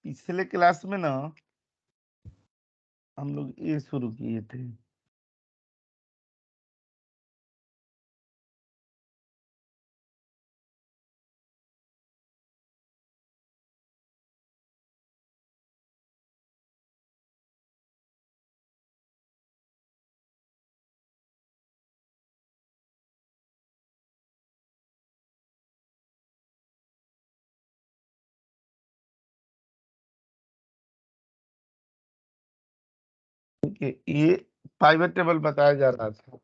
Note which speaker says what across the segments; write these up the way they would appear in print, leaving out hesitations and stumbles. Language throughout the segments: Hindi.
Speaker 1: पिछले क्लास में ना हम लोग ये शुरू किए थे। ठीक है, ये पाइवट टेबल बताया जा रहा था।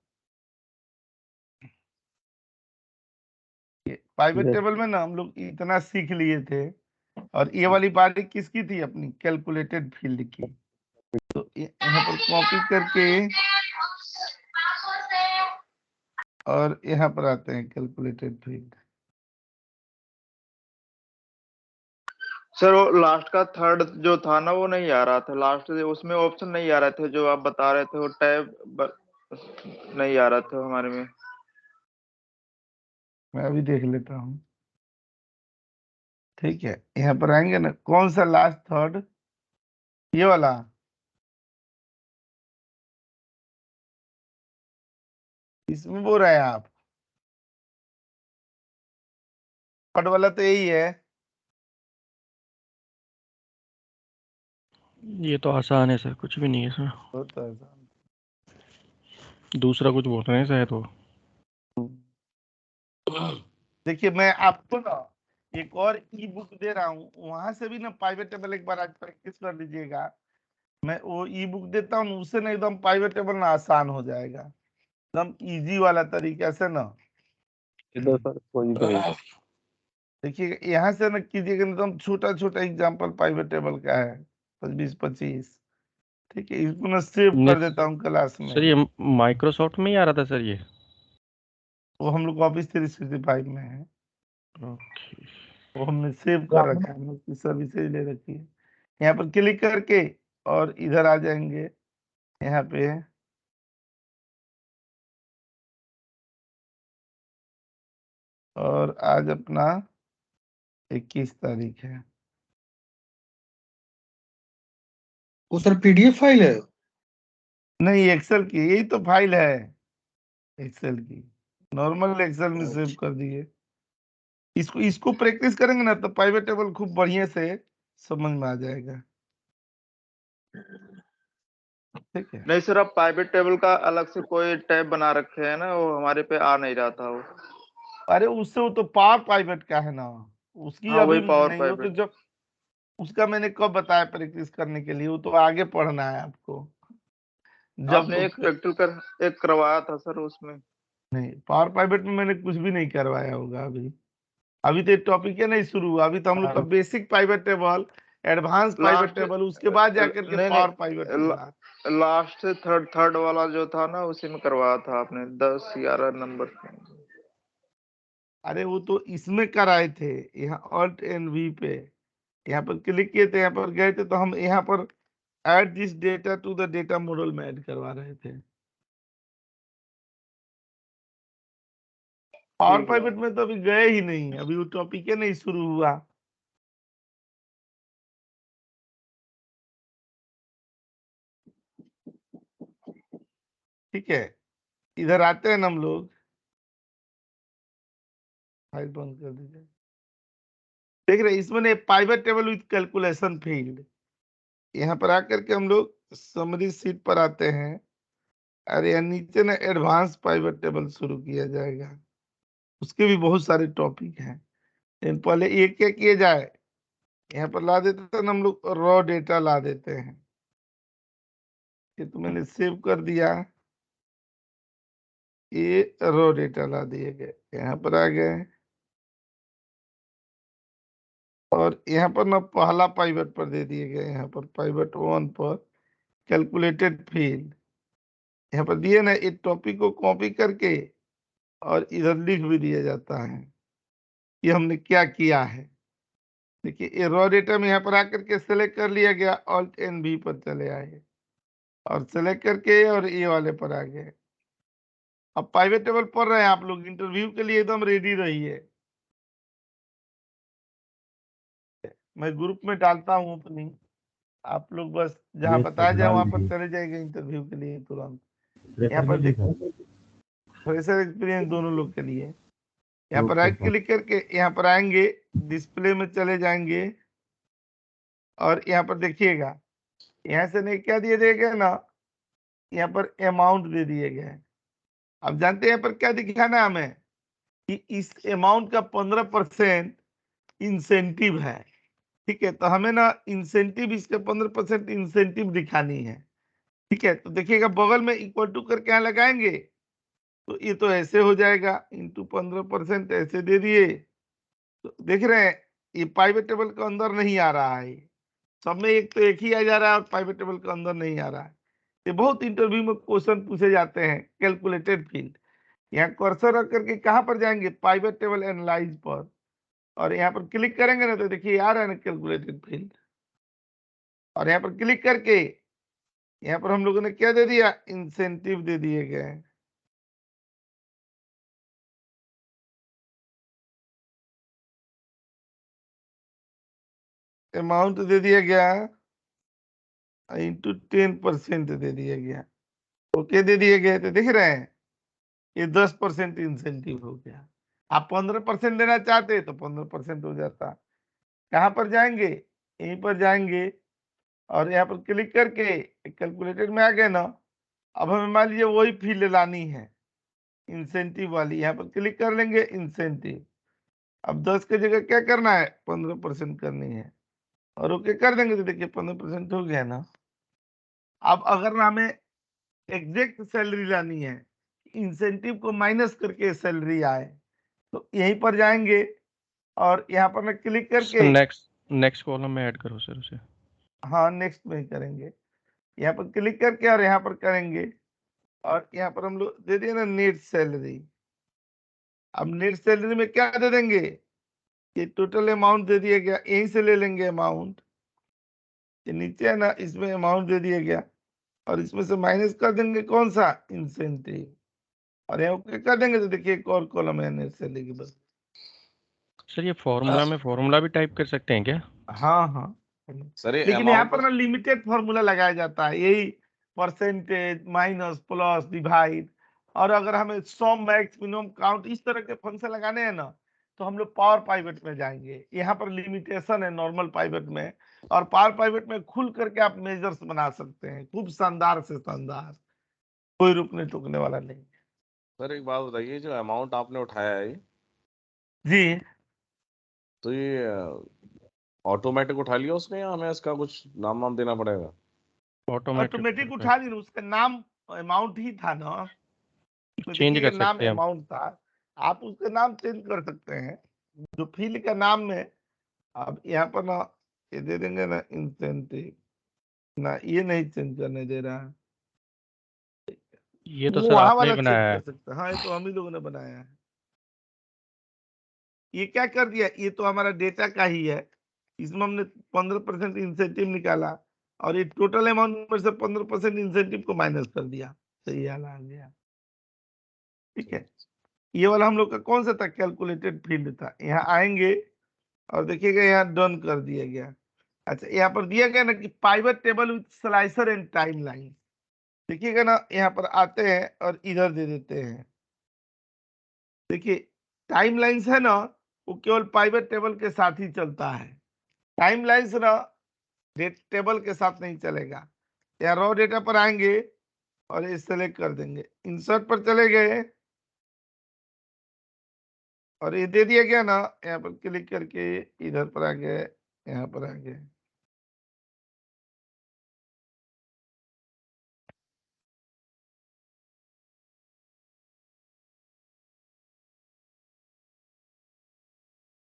Speaker 1: पाइवट टेबल में ना हम लोग इतना सीख लिए थे, और ये वाली बारी किसकी थी? अपनी कैलकुलेटेड फील्ड की। तो यहाँ पर कॉपी करके और यहाँ पर आते हैं कैलकुलेटेड फील्ड।
Speaker 2: सर वो लास्ट का थर्ड जो था ना, वो नहीं आ रहा था। लास्ट उसमें ऑप्शन नहीं आ रहे थे जो आप बता रहे थे, वो टैब नहीं आ रहा था हमारे में।
Speaker 1: मैं अभी देख लेता हूँ। ठीक है, यहाँ पर आएंगे ना, कौन सा लास्ट थर्ड? ये वाला। इसमें बोल रहे हैं आप? थर्ड वाला तो यही है।
Speaker 3: ये तो आसान है सर, कुछ भी नहीं है सर।
Speaker 1: बहुत आसान।
Speaker 3: दूसरा कुछ बोल रहे हैं शायद वो।
Speaker 1: देखिए, मैं आपको ना एक और ई बुक दे रहा हूँ, वहां से भी ना पाइवट टेबल एक बार आज प्रैक्टिस कर लीजिएगा। मैं वो ई बुक देता हूँ, उससे ना एकदम पाइवट टेबल ना आसान हो जाएगा, एकदम इजी वाला तरीका से ना। देखिए, यहाँ से ना कीजिएगा, एकदम छोटा छोटा एग्जाम्पल पाइवट टेबल का है, 20-25। ठीक है, इसको ना सेव कर देता हूँ क्लास में।
Speaker 3: सर ये माइक्रोसॉफ्ट में ही आ रहा था सर ये?
Speaker 1: वो हम लोग ऑफिस 365 में है,
Speaker 3: ओके।
Speaker 1: वो हमने सेव कर रखा है, हमने उसकी सर्विसेज ले रखी है। यहाँ पर क्लिक करके और इधर आ जाएंगे, यहाँ पे और आज अपना 21 तारीख है।
Speaker 4: वो सर पीडीएफ फाइल है?
Speaker 1: नहीं, एक्सेल की, यही तो फाइल है एक्सेल की, नॉर्मल एक्सेल में सेव कर दिए। इसको प्रैक्टिस करेंगे ना तो पाइवट टेबल खूब बढ़िया से समझ में आ जाएगा। ठीक है,
Speaker 2: नहीं सर, अब प्राइवेट टेबल का अलग से कोई टैब बना रखे हैं ना, वो हमारे पे आ नहीं रहा था वो।
Speaker 1: अरे उससे वो तो पावर पाइवट का है ना, उसकी
Speaker 2: हाँ
Speaker 1: अभी
Speaker 2: वही पावर
Speaker 1: नहीं, वो तो
Speaker 2: प्राइवेट।
Speaker 1: जब उसका मैंने कब बताया प्रैक्टिस करने के लिए, वो तो आगे पढ़ना है आपको जब।
Speaker 2: आपने एक प्रैक्टिकल कर एक करवाया था सर उसमें।
Speaker 1: नहीं, पावर पाइवट में मैंने कुछ भी नहीं करवाया होगा अभी। अभी तो टॉपिक है नहीं शुरू हुआ, अभी तो हम लोग का basic pivot table, advance pivot
Speaker 2: last
Speaker 1: table, उसके बाद जाकर के
Speaker 2: नहीं
Speaker 1: पावर पाइवट टेबल आता।
Speaker 2: नहीं, लास्ट थर्ड वाला जो था ना, उसी में करवाया था आपने 10-11 नंबर।
Speaker 1: अरे वो तो इसमें कराए थे, यहाँ ऑल्ट एंड वी पे यहाँ पर क्लिक किए थे, यहाँ पर गए थे, तो हम यहाँ पर add this data to the data model में ऐड करवा रहे थे। पावर पाइवट में तो अभी गए ही नहीं, अभी वो टॉपिक है नहीं शुरू हुआ। ठीक है, इधर आते हैं ना हम लोग, फाइल बंद कर दीजिए। देख रहे हैं इसमें pivot table with calculation field, यहाँ पर आकर के हम लोग समरी सीट पर आते हैं। अरे यहाँ नीचे ना एडवांस पाइवट टेबल शुरू किया जाएगा, उसके भी बहुत सारे टॉपिक हैं, लेकिन पहले एक एक किए जाए। यहाँ पर ला देते हैं ना हम लोग, रॉ डेटा ला देते हैं। ये तो मैंने सेव कर दिया, ये रॉ डेटा ला दिए गए, यहाँ पर आ गए, और यहाँ पर ना पहला पाइवट पर दे दिए गए, यहाँ पर पाइवट 1 पर कैलकुलेटेड फील्ड, यहाँ पर दिए ना, एक टॉपिक को कॉपी करके और इधर लिख भी दिया जाता है कि हमने क्या किया है। देखिए, ये रॉ डेटा में यहाँ पर आकर के सेलेक्ट कर लिया गया, ऑल्ट एन भी पर चले आए और सेलेक्ट करके और ये वाले पर आ गए। अब प्राइवेट टेबल पढ़ रहे हैं आप लोग, इंटरव्यू के लिए एकदम रेडी रहिए। मैं ग्रुप में डालता हूँ अपनी, आप लोग बस जहाँ बताया जाए वहां पर चले जाएंगे इंटरव्यू के लिए तुरंत। यहाँ पर देखिए फ्रेशर एक्सपीरियंस दोनों लोग के लिए, यहाँ पर राइट क्लिक करके यहाँ पर आएंगे, डिस्प्ले में चले जाएंगे और यहाँ पर देखिएगा, यहाँ से नहीं क्या दिए गए ना, यहाँ पर अमाउंट दे दिए गए हैं। अब जानते हैं यहाँ पर क्या दिखाना है हमें कि इस अमाउंट का 15% इंसेंटिव है। ठीक है, तो हमें ना इंसेंटिव, इसके 15% इंसेंटिव दिखानी है। ठीक है, तो देखिएगा बगल में इक्वल टू करके यहाँ लगाएंगे तो ये तो ऐसे हो जाएगा, इंटू 15% ऐसे दे दिए, तो देख रहे हैं ये पाइवेट टेबल के अंदर नहीं आ रहा है, सब में एक तो एक ही आ जा रहा है और पाइवेट टेबल के अंदर नहीं आ रहा है। ये बहुत इंटरव्यू में क्वेश्चन पूछे जाते हैं कैलकुलेटेड फील्ड। यहाँ कर्सर रख करके कहाँ पर जाएंगे, पाइवेट टेबल एनालाइज पर, और यहाँ पर क्लिक करेंगे ना तो देखिए आ रहा है ना कैलकुलेटेड फील्ड, और यहाँ पर क्लिक करके यहाँ पर हम लोगों ने क्या दे दिया, इंसेंटिव दे दिए गए। अमाउंट दे दिया गया इंटू 10% दे दिया गया, ओके दे दिए गए, तो देख रहे हैं ये 10% इंसेंटिव हो गया। आप 15% देना चाहते तो 15% हो जाता। कहाँ पर जाएंगे, यहीं पर जाएंगे और यहाँ पर क्लिक करके कैलकुलेटर में आ गए ना। अब हमें मान लीजिए वही फील्ड लानी है इंसेंटिव वाली, यहाँ पर क्लिक कर लेंगे इंसेंटिव। अब 10 की जगह क्या करना है, 15% करनी है और ओके कर देंगे तो देखिए 15% हो गया ना। अब अगर हमें एग्जैक्ट सैलरी लानी है, इंसेंटिव को माइनस करके सैलरी आए, तो यहीं पर जाएंगे और यहाँ पर ना क्लिक करके,
Speaker 3: नेक्स्ट नेक्स्ट कॉलम में ऐड करो सर उसे।
Speaker 1: हाँ नेक्स्ट में ही करेंगे, यहाँ पर क्लिक करके और यहाँ पर करेंगे और यहाँ पर हम लोग दे दिए ना नेट सैलरी। अब नेट सैलरी में क्या दे देंगे, ये टोटल अमाउंट दे दिया गया, यहीं से ले लेंगे अमाउंट, ये नीचे है ना इसमें अमाउंट दे दिया गया और इसमें से माइनस कर देंगे कौन सा, इंसेंटिव, और यहाँ ओके कर देंगे तो देखिए एक और कॉलम है नेट सैलरी की बस।
Speaker 3: सर ये फॉर्मूला में फॉर्मूला भी टाइप कर सकते हैं क्या?
Speaker 1: हाँ हाँ,
Speaker 5: सर ये
Speaker 1: लेकिन यहाँ
Speaker 5: अमाउंट
Speaker 1: पर ना लिमिटेड फॉर्मूला लगाया जाता है, यही परसेंटेज, माइनस, प्लस, डिवाइड, और अगर हमें सम, मैक्स, मिनिमम, काउंट इस तरह के फंक्शन लगाने हैं ना तो हम लोग पावर पाइवेट में जाएंगे। यहाँ पर लिमिटेशन है नॉर्मल पाइवेट में, और पावर पाइवेट में खुल करके आप मेजर्स बना सकते हैं खूब शानदार से शानदार, कोई रुकने टुकने वाला नहीं।
Speaker 5: सर एक बात बताइए, जो अमाउंट आपने उठाया है
Speaker 1: जी,
Speaker 5: तो ये ऑटोमेटिक उठा लिया उसने या हमें इसका कुछ नाम वाम देना पड़ेगा?
Speaker 1: ऑटोमेटिक उठा ली ना, उसका नाम अमाउंट ही था ना, तो
Speaker 3: चेंज
Speaker 1: देखिए
Speaker 3: कर
Speaker 1: नाम
Speaker 3: सकते हैं हम।
Speaker 1: अमाउंट था, आप उसका नाम चेंज कर सकते हैं जो फील्ड का नाम में। अब यहाँ पर ना ये दे देंगे ना इंसेंटिव, ना ये नहीं चेंज करने दे रहा है,
Speaker 3: ये तो
Speaker 1: वो
Speaker 3: सर
Speaker 1: वहां
Speaker 3: आपने ही
Speaker 1: वाला चेंज
Speaker 3: बनाया
Speaker 1: कर
Speaker 3: है।
Speaker 1: सकते हैं। हाँ ये तो हम ही लोगों ने बनाया है। ये क्या कर दिया, ये तो हमारा डेटा का ही है, इसमें हमने 15% इंसेंटिव निकाला और ये टोटल अमाउंट में से 15% इंसेंटिव को माइनस कर दिया, सही हाल आ गया। ठीक है, ये वाला हम लोग का कौन सा था, कैलकुलेटेड फील्ड था। यहाँ आएंगे और देखिएगा यहाँ डन कर दिया गया। अच्छा, यहाँ पर दिया गया ना कि pivot table with slicer and time line, देखिएगा ना यहाँ पर आते हैं और इधर दे देते हैं। देखिए टाइम लाइन्स है ना, वो केवल पाइवट टेबल के साथ ही चलता है, टाइम लाइन्स ना डेट टेबल के साथ नहीं चलेगा। यहाँ रॉ डेटा पर आएंगे और ये सेलेक्ट कर देंगे, इंसर्ट पर चले गए और ये दे दिया गया ना, यहाँ पर क्लिक करके इधर पर आ गए, यहाँ पर आ गए।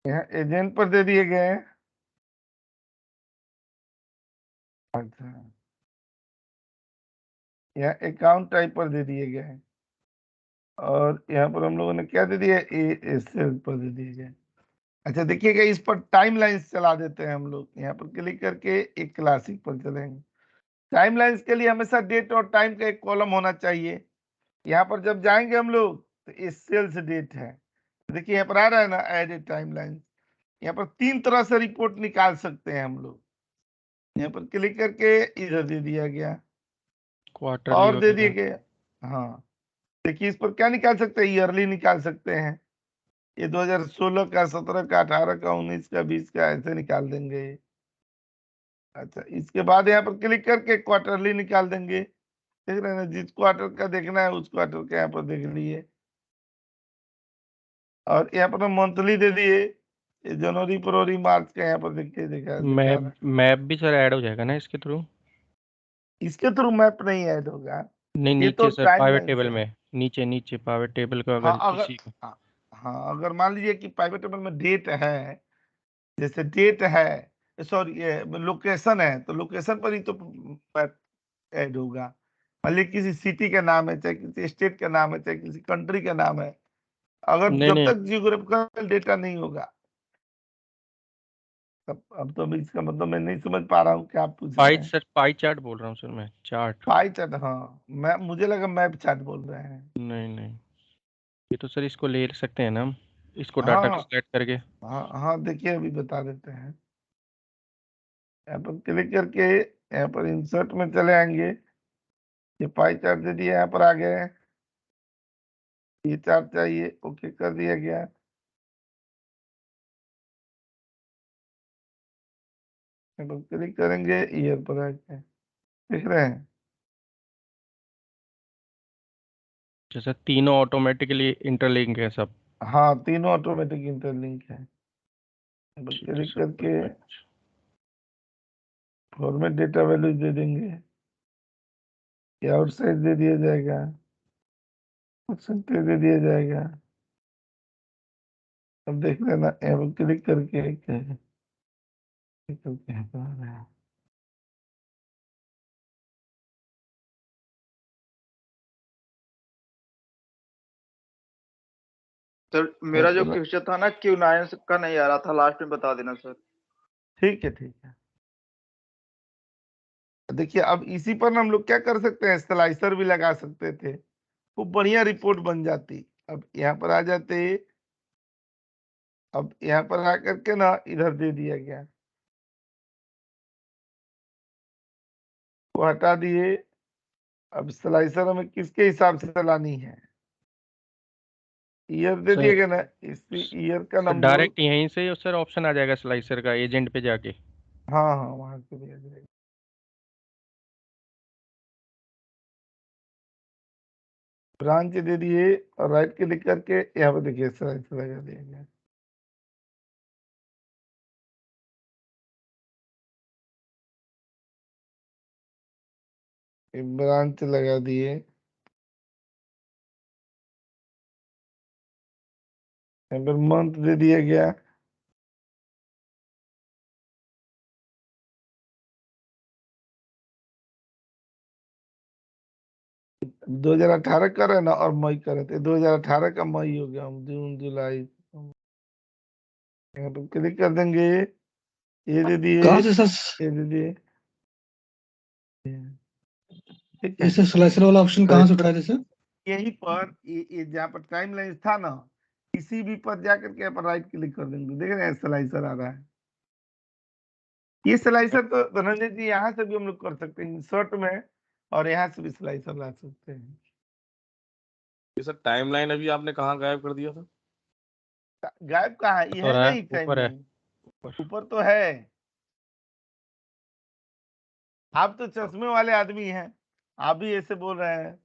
Speaker 1: यहाँ एजेंट पर दे दिए गए। अच्छा, यहाँ अकाउंट टाइप पर दे दिए गए और यहाँ पर हम लोगों ने क्या दे दिया, एएसएल पर दे दिए गए। अच्छा देखिएगा इस पर टाइम लाइन्स चला देते हैं हम लोग, यहाँ पर क्लिक करके एक क्लासिक पर चलेंगे। टाइम लाइन्स के लिए हमेशा डेट और टाइम का एक कॉलम होना चाहिए। यहाँ पर जब जाएंगे हम लोग तो ये सेल्स डेट है, देखिए यहाँ पर आ रहा है ना एड टाइम लाइन, यहाँ पर 3 तरह से रिपोर्ट निकाल सकते हैं हम लोग। यहाँ पर क्लिक करके इधर दे दिया गया
Speaker 3: क्वार्टरली
Speaker 1: और दे दिया
Speaker 3: वगैरह।
Speaker 1: गया। हाँ, देखिए इस पर क्या निकाल सकते हैं, ईयरली निकाल सकते हैं। ये 2016 का, 17 का, 18 का, 19 का, 20 का, ऐसे निकाल देंगे। अच्छा, इसके बाद यहाँ पर क्लिक करके क्वार्टरली निकाल देंगे। देख रहे हैं ना, जिस क्वार्टर का देखना है उस क्वार्टर का यहाँ पर देख लिए। और यहाँ पर मंथली दे दिए, ये जनवरी, फरवरी, मार्च का यहाँ पर देखिए दिखा रहा
Speaker 3: मैप
Speaker 1: है।
Speaker 3: मैप भी सर ऐड हो जाएगा ना इसके थ्रू?
Speaker 1: इसके थ्रू मैप नहीं ऐड होगा,
Speaker 3: नहीं,
Speaker 1: ये तो
Speaker 3: नीचे sir
Speaker 1: time
Speaker 3: pivot
Speaker 1: line
Speaker 3: table
Speaker 1: से।
Speaker 3: में, नीचे नीचे पाइवेट टेबल को
Speaker 1: हाँ
Speaker 3: अगर
Speaker 1: अगर
Speaker 3: किसी को।
Speaker 1: हाँ, अगर मान लीजिए कि प्राइवेट टेबल में डेट है, जैसे डेट है, सॉरी ये लोकेशन है, तो लोकेशन पर ही तो मैप ऐड होगा। मान लीजिए किसी सिटी का नाम है, चाहे किसी स्टेट का नाम है, चाहे किसी कंट्री का नाम है, अगर
Speaker 3: नहीं
Speaker 1: जब
Speaker 3: नहीं,
Speaker 1: तक जियोग्राफिकल डेटा नहीं होगा तब। अब तो मैं इसका मतलब मैं नहीं समझ पा रहा हूँ क्या आप पूछ रहे हैं।
Speaker 3: पाई चार्ट बोल रहा हूँ सर मैं, चार्ट।
Speaker 1: पाई चार्ट, हाँ, मैं मुझे लगा मैप चार्ट बोल रहे हैं।
Speaker 3: नहीं नहीं, ये तो सर इसको ले सकते हैं ना हम, इसको डाटा को
Speaker 1: हाँ
Speaker 3: सेलेक्ट करके।
Speaker 1: हाँ हाँ, देखिए अभी बता देते हैं। यहाँ पर क्लिक करके यहाँ पर इंसर्ट में चले आएंगे, ये पाई चार्ट दे दिया, यहाँ पर आ गए, ये चार्ट चाहिए, ओके कर दिया गया। यहाँ पर क्लिक करेंगे, ईयर पर आके देख रहे हैं।
Speaker 3: जैसे तीनों ऑटोमेटिकली इंटरलिंक है सब।
Speaker 1: हाँ, तीनों ऑटोमेटिक इंटरलिंक है। यहाँ पर
Speaker 3: ठीक है
Speaker 1: क्लिक
Speaker 3: सर,
Speaker 1: करके
Speaker 3: परफेक्ट।
Speaker 1: फॉर्मेट डेटा वैल्यूज दे देंगे, ये आउटसाइड दे दिया जाएगा, परसेंटेज दे दिया जाएगा। अब देख लेना, यहाँ पर क्लिक करके यहाँ पर आ रहा है।
Speaker 2: सर
Speaker 1: यहाँ
Speaker 2: मेरा जो
Speaker 1: पर
Speaker 2: क्वेश्चन था ना Q9 का नहीं आ रहा था, लास्ट में बता देना सर।
Speaker 1: ठीक है, ठीक है। देखिए अब इसी पर हम लोग क्या कर सकते हैं, स्लाइसर भी लगा सकते थे, वो बढ़िया रिपोर्ट बन जाती। अब यहाँ पर आ जाते, अब यहाँ पर आकर के ना इधर दे दिया गया, वो हटा दिए। अब स्लाइसर हमें किसके हिसाब से चलानी है, ईयर दे दिया
Speaker 3: सर
Speaker 1: गया ना, इस ईयर का
Speaker 3: सर
Speaker 1: हम लोग।
Speaker 3: डायरेक्ट यहीं से सर ऑप्शन आ जाएगा स्लाइसर का, एजेंट पे जाके।
Speaker 1: हाँ हाँ, वहां से दिया जाएगा। ब्रांच दे दिए और राइट क्लिक करके यहाँ पर देखिए स्लाइसर लगा दिया गया। ब्रांच लगा दिए, यहाँ पर मंथ दे दिया गया। अब 2018 कर रहे हैं ना, और मई कर रहे थे, 2018 का मई हो गया, जून, जुलाई। यहाँ पर क्लिक कर देंगे, ये दे दिए,
Speaker 4: कहाँ से सर?
Speaker 1: ये दे दिए, ठीक
Speaker 4: ये
Speaker 1: है।
Speaker 4: सर स्लाइसर वाला ऑप्शन कहाँ से उठाए थे सर?
Speaker 1: यहीं पर ये जहाँ पर टाइम लाइन था ना, किसी भी पर जाकर के यहाँ पर राइट क्लिक कर देंगे, देख रहे हैं स्लाइसर आ रहा है। ये स्लाइसर तो धनंजय जी यहाँ से भी हम लोग कर सकते हैं इंसर्ट में, और यहाँ से भी स्लाइसर ला सकते हैं।
Speaker 5: ये सर टाइमलाइन अभी आपने कहाँ गायब कर दिया था?
Speaker 1: गायब कहाँ है, ये
Speaker 3: तो
Speaker 1: है
Speaker 3: रहा है,
Speaker 1: नहीं टाइम
Speaker 3: ऊपर है।
Speaker 1: लाइन, ऊपर तो है। आप तो चश्मे वाले आदमी हैं, आप भी ऐसे बोल रहे हैं।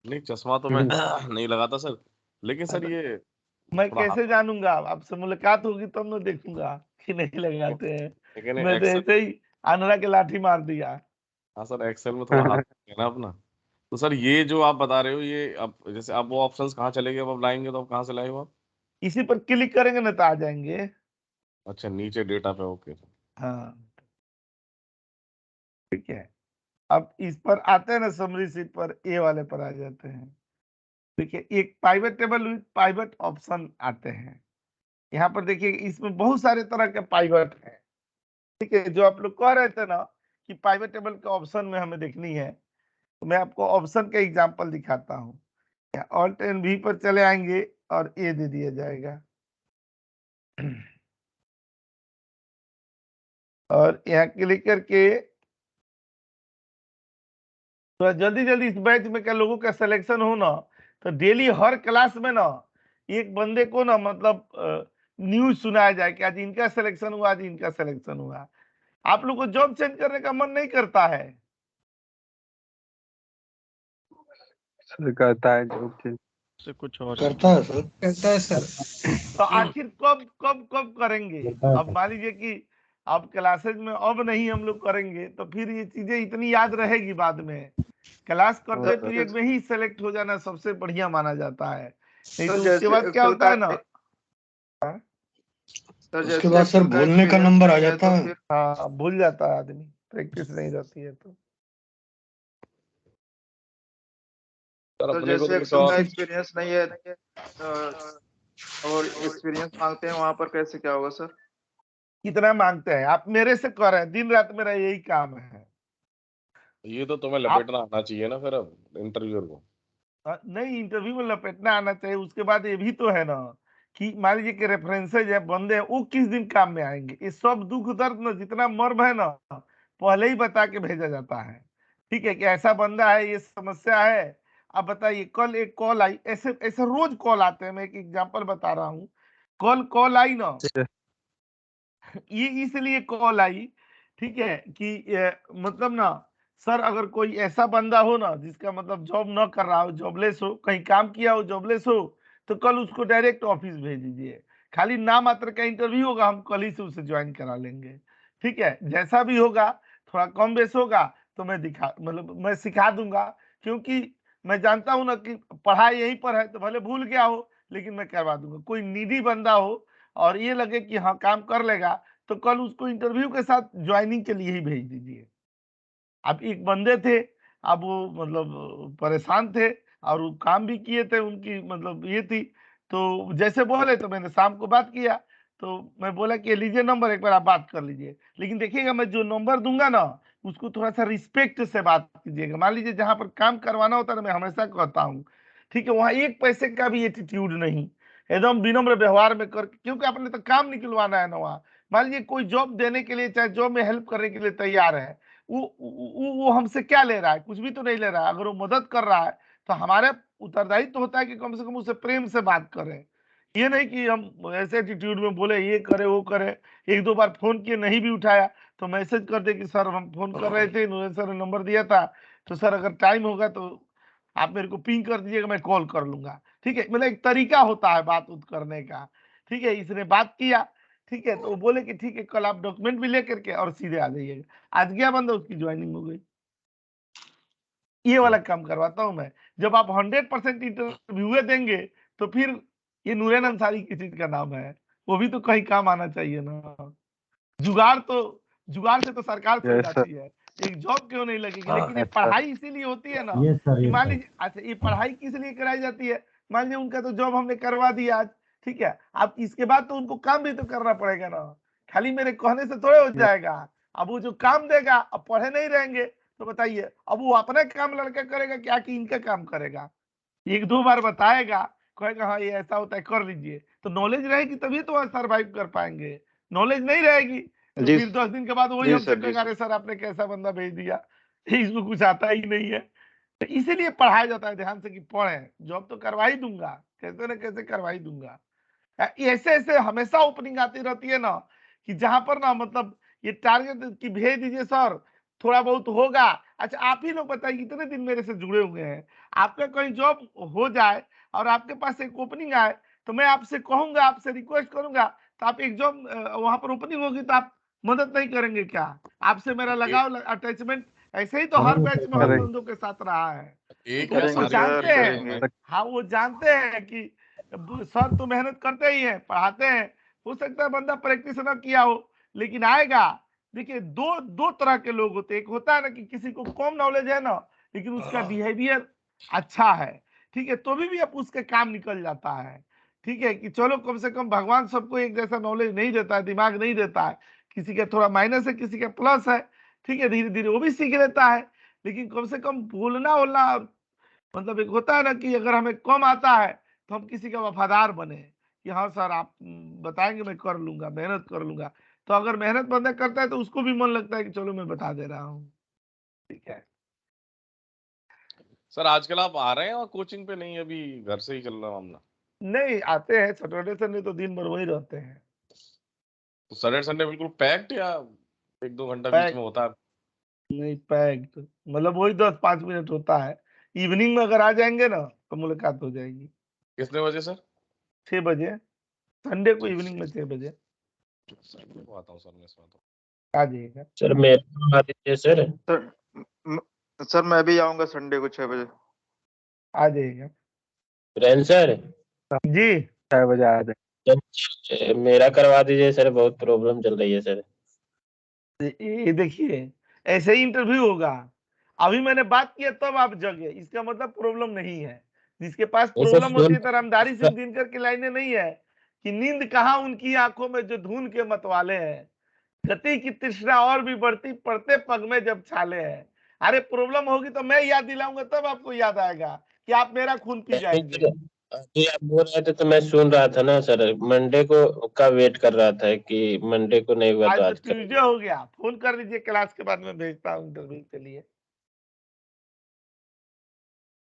Speaker 5: नहीं, चश्मा तो मैं नहीं लगाता सर, लेकिन
Speaker 1: हाँ,
Speaker 5: सर
Speaker 1: तो
Speaker 5: ये
Speaker 1: मैं
Speaker 5: थोड़ा हाथ।
Speaker 1: कैसे जानूंगा, आपसे मुलाकात होगी तब मैं देखूंगा कि नहीं लगाते हैं।
Speaker 5: लेकिन
Speaker 1: मैं तो
Speaker 5: एक्सेल,
Speaker 1: ऐसे ही आंध्रा के लाठी मार दिया।
Speaker 5: हाँ सर, एक्सेल में थोड़ा हाथ है ना अपना। तो सर ये जो आप बता रहे हो, ये अब जैसे आप वो ऑप्शंस कहाँ चले गए, अब आप लाएंगे तो आप कहाँ से लाएंगे आप?
Speaker 1: इसी पर क्लिक करेंगे ना तो आ जाएंगे।
Speaker 5: अच्छा, नीचे डेटा पे, ओके।
Speaker 1: हाँ, ठीक है। अब इस पर आते हैं ना, समरी सीट पर, ए वाले पर आ जाते हैं। देखिए एक pivot table with pivot option आते हैं। यहाँ पर देखिए इसमें बहुत सारे तरह के पाइवेट हैं। ठीक है, जो आप लोग कह रहे थे ना कि पाइवेट टेबल के ऑप्शन में हमें देखनी है, तो मैं आपको ऑप्शन का एग्जांपल दिखाता हूँ। ऑल्ट एंड वी पर चले आएंगे और ए दे दिया जाएगा। और यहाँ क्लिक करके तो जल्दी जल्दी इस बैच में क्या लोगों का सिलेक्शन हो ना, तो डेली हर क्लास में ना एक बंदे को ना मतलब न्यूज सुनाया जाए कि आज इनका सिलेक्शन हुआ, आज इनका सिलेक्शन हुआ। आप लोग को जॉब चेंज करने का मन नहीं करता है?
Speaker 6: सर करता है जॉब चेंज।
Speaker 3: से कुछ और
Speaker 4: करता है सर।
Speaker 7: करता है सर।
Speaker 1: तो आखिर कब कब कब करेंगे? अब मान लीजिए कि अब क्लासेज में अब नहीं हम लोग करेंगे तो फिर ये चीजें इतनी याद रहेगी बाद में। क्लास करते पीरियड में ही सेलेक्ट हो जाना सबसे बढ़िया माना जाता है, नहीं तो उसके बाद क्या होता है ना,
Speaker 2: सर
Speaker 4: उसके बाद सर भूलने का नंबर आ जाता है।
Speaker 1: हाँ भूल जाता है आदमी, प्रैक्टिस नहीं रहती है तो।
Speaker 5: सर
Speaker 2: तो
Speaker 5: अपने को
Speaker 2: जैसे
Speaker 5: तो
Speaker 2: एक्सेल का
Speaker 5: जॉब
Speaker 2: एक्सपीरियंस नहीं है और एक्सपीरियंस मांगते हैं, वहां पर कैसे क्या होगा सर?
Speaker 1: कितना मांगते हैं? आप मेरे से कर रहे हैं, दिन रात मेरा यही काम है।
Speaker 5: ये तो तुम्हें
Speaker 1: आप
Speaker 5: लपेटना आना चाहिए ना फिर अब इंटरव्यूअर को।
Speaker 1: नहीं, इंटरव्यू में लपेटना आना चाहिए। उसके बाद ये भी तो है ना कि मान लीजिए कि रेफरेंसेज है, बंदे हैं, वो किस दिन काम में आएंगे। ये सब दुख दर्द ना, जितना मर्म है ना, पहले ही बता के भेजा जाता है। ठीक है कि ऐसा बंदा है, ये समस्या है, अब बताइए। कल एक कॉल आई, ऐसे ऐसे रोज कॉल आते हैं। मैं एक एग्जांपल बता रहा हूँ। कल कॉल आई ना, ये इसलिए कॉल आई, ठीक है कि मतलब ना सर, अगर कोई ऐसा बंदा हो ना जिसका मतलब जॉब ना कर रहा हो, जॉबलेस हो, कहीं काम किया हो, जॉबलेस हो, तो कल उसको डायरेक्ट ऑफिस भेज दीजिए। खाली नाम मात्र का इंटरव्यू होगा, हम कल ही से उसे ज्वाइन करा लेंगे। ठीक है, जैसा भी होगा, थोड़ा कम बेस होगा तो मैं दिखा मतलब मैं सिखा दूंगा, क्योंकि मैं जानता हूं ना कि पढ़ाई यहीं पर है, तो भले भूल गया हो लेकिन मैं करवा दूंगा। कोई नीडी बंदा हो और ये लगे कि हाँ काम कर लेगा, तो कल उसको इंटरव्यू के साथ ज्वाइनिंग के लिए ही भेज दीजिए। अब एक बंदे थे, अब वो मतलब परेशान थे और वो काम भी किए थे, उनकी मतलब ये थी, तो जैसे बोले तो मैंने शाम को बात किया। तो मैं बोला कि लीजिए नंबर, एक बार आप बात कर लीजिए, लेकिन देखिएगा मैं जो नंबर दूंगा ना, उसको थोड़ा सा रिस्पेक्ट से बात कीजिएगा। मान लीजिए जहां पर काम करवाना होता है ना, मैं हमेशा कहता हूँ, ठीक है, वहां एक पैसे का भी एटीट्यूड नहीं, एकदम विनम्र व्यवहार में कर, क्योंकि आपने तो काम निकलवाना है ना वहाँ। मान लीजिए कोई जॉब देने के लिए, चाहे जॉब में हेल्प करने के लिए तैयार है, वो हमसे क्या ले रहा है? कुछ भी तो नहीं ले रहा है। अगर वो मदद कर रहा है तो हमारे उत्तरदायित्व तो होता है कि कम से कम उससे प्रेम से बात करें। ये नहीं कि हम ऐसे एटीट्यूड में बोले ये करे वो करे। एक दो बार फोन किए, नहीं भी उठाया तो मैसेज कर दे कि सर हम फोन कर रहे थे, इन्होंने सर ने नंबर दिया था, तो सर अगर टाइम होगा तो आप मेरे को पिंग कर दीजिएगा, मैं कॉल कर लूंगा। ठीक है, मतलब एक तरीका होता है बात उत करने का। ठीक है, इसने बात किया, ठीक है, तो वो बोले कि ठीक है कल आप डॉक्यूमेंट भी लेकर के और सीधे आ जाइएगा। आज गया बंदा, उसकी ज्वाइनिंग हो गई। ये वाला काम करवाता हूं मैं। जब आप 100% इंटरव्यू देंगे तो फिर ये नूरन अंसारी किस चीज का नाम है, वो भी तो कहीं काम आना चाहिए ना। जुगाड़ तो, जुगाड़ से तो सरकार चल
Speaker 6: यस सर।
Speaker 1: जाती है, एक जॉब क्यों नहीं लगेगी? लेकिन ये
Speaker 6: यस सर।
Speaker 1: पढ़ाई इसीलिए होती है ना कि मान लीजिए, अच्छा ये पढ़ाई किस लिए कराई जाती है? मान लीजिए उनका तो जॉब हमने करवा दिया आज, ठीक है, अब इसके बाद तो उनको काम भी तो करना पड़ेगा ना, खाली मेरे कहने से थोड़े हो जाएगा। अब वो जो काम देगा, अब पढ़े नहीं रहेंगे तो बताइए, अब वो अपना काम लड़का करेगा क्या कि इनका काम करेगा? एक दो बार बताएगा, कहेगा हाँ ये ऐसा होता है कर लीजिए, तो नॉलेज रहेगी तभी तो सर्वाइव कर पाएंगे। नॉलेज नहीं रहेगी तो
Speaker 2: जी
Speaker 1: फिर 10 दिन के बाद वही
Speaker 2: जी
Speaker 1: हमसे
Speaker 2: सर, जी
Speaker 1: कहेगा,
Speaker 2: सर।
Speaker 1: अरे सर आपने कैसा बंदा भेज दिया, इसको कुछ आता ही नहीं है। तो इसीलिए पढ़ाया जाता है ध्यान से कि पढ़ें। जॉब तो करवा ही दूंगा, कैसे ना कैसे करवा ही दूंगा। ऐसे ऐसे हमेशा ओपनिंग आती रहती है ना कि जहां पर ना मतलब ये टारगेट कि भेज दीजिए सर, थोड़ा बहुत होगा। अच्छा आप ही लोग बताइए, इतने दिन मेरे से जुड़े हुए हैं, आपका कहीं जॉब हो जाए और आपके पास एक ओपनिंग आए, तो मैं आपसे कहूंगा, आपसे रिक्वेस्ट करूंगा, तो आप एक जॉब वहां पर ओपनिंग होगी तो आप मदद नहीं करेंगे क्या? आपसे मेरा लगाव अटैचमेंट ऐसे ही तो हर बैच में हर
Speaker 6: करेंगे
Speaker 1: बंदों के साथ रहा है।
Speaker 5: एक
Speaker 1: तो
Speaker 5: है
Speaker 1: वो
Speaker 2: करेंगे
Speaker 5: सारी
Speaker 1: जानते
Speaker 2: सर,
Speaker 5: चीजें
Speaker 1: हैं,
Speaker 2: करेंगे।
Speaker 5: हैं।
Speaker 1: हाँ वो जानते हैं कि सर तो मेहनत करते ही हैं, पढ़ाते हैं। हो सकता है बंदा प्रैक्टिस ना किया हो लेकिन आएगा। देखिए दो दो तरह के लोग होते हैं, एक होता है ना कि किसी को कम नॉलेज है ना, लेकिन उसका बिहेवियर अच्छा है, ठीक है, तो भी अब उसके काम निकल जाता है। ठीक है कि चलो कम से कम भगवान सबको एक जैसा नॉलेज नहीं देता है, दिमाग नहीं देता है, किसी का थोड़ा माइनस है, किसी का प्लस है। ठीक है, धीरे धीरे वो भी सीख लेता है। लेकिन कम से कम बोलना बोलना, मतलब एक होता है ना कि अगर हमें कम आता है तो हम किसी का वफादार बने कि हाँ सर आप बताएंगे मैं कर लूंगा, मेहनत कर लूंगा। तो अगर मेहनत बंदा करता है तो उसको भी मन लगता है कि चलो मैं बता दे रहा हूँ। ठीक है।
Speaker 5: सर आजकल आप आ रहे हैं और कोचिंग पे नहीं, अभी घर से ही चल रहा मामला?
Speaker 1: नहीं आते हैं, सैटरडे संडे तो दिन भर वही रहते हैं।
Speaker 5: तो सैटरडे संडे बिल्कुल पैक्ड या 1-2 घंटा बीच
Speaker 1: पैक
Speaker 5: में होता है?
Speaker 1: नहीं, पैक्ड मतलब वही 10-5 मिनट होता है। इवनिंग में अगर आ जाएंगे ना तो मुलाकात हो जाएगी।
Speaker 5: कितने बजे सर?
Speaker 1: 6 बजे, संडे को
Speaker 5: ठीक
Speaker 1: इवनिंग में 6 बजे
Speaker 5: संडे को आता हूँ सर, मैं इसमें तो।
Speaker 1: आ जाइएगा।
Speaker 7: सर मेरा करवा दीजिए सर।
Speaker 2: सर सर मैं भी आऊंगा संडे को 6 बजे।
Speaker 1: आ जाइएगा
Speaker 7: रैन सर
Speaker 1: जी।
Speaker 6: 6 बजे आ जाए।
Speaker 7: सर, मेरा करवा दीजिए सर, बहुत प्रॉब्लम चल रही है सर।
Speaker 1: ये देखिए, ऐसे ही इंटरव्यू होगा। अभी मैंने बात किया तब आप जगे, इसका मतलब प्रॉब्लम नहीं है। जिसके पास
Speaker 7: नहीं सर,
Speaker 1: प्रॉब्लम होती है तो रामधारी सिंह दिनकर की लाइनें नहीं है कि नींद कहाँ उनकी आंखों में जो धुन के मतवाले हैं, गति की तृष्णा और भी बढ़ती पड़ते पग में जब छाले हैं। अरे प्रॉब्लम होगी तो मैं याद दिलाऊंगा, तब आपको याद आएगा कि आप मेरा खून पी जाएंगे।
Speaker 7: जी आप बोल रहे थे तो मैं सुन रहा था ना सर, मंडे को का वेट कर रहा था कि मंडे को नहीं हुआ
Speaker 1: आज
Speaker 7: तो
Speaker 1: तो
Speaker 7: आज
Speaker 1: ट्यूसडे
Speaker 7: करेंगे।
Speaker 1: हो गया, फोन कर लीजिए, क्लास के बाद में भेजता हूँ इंटरव्यू के लिए।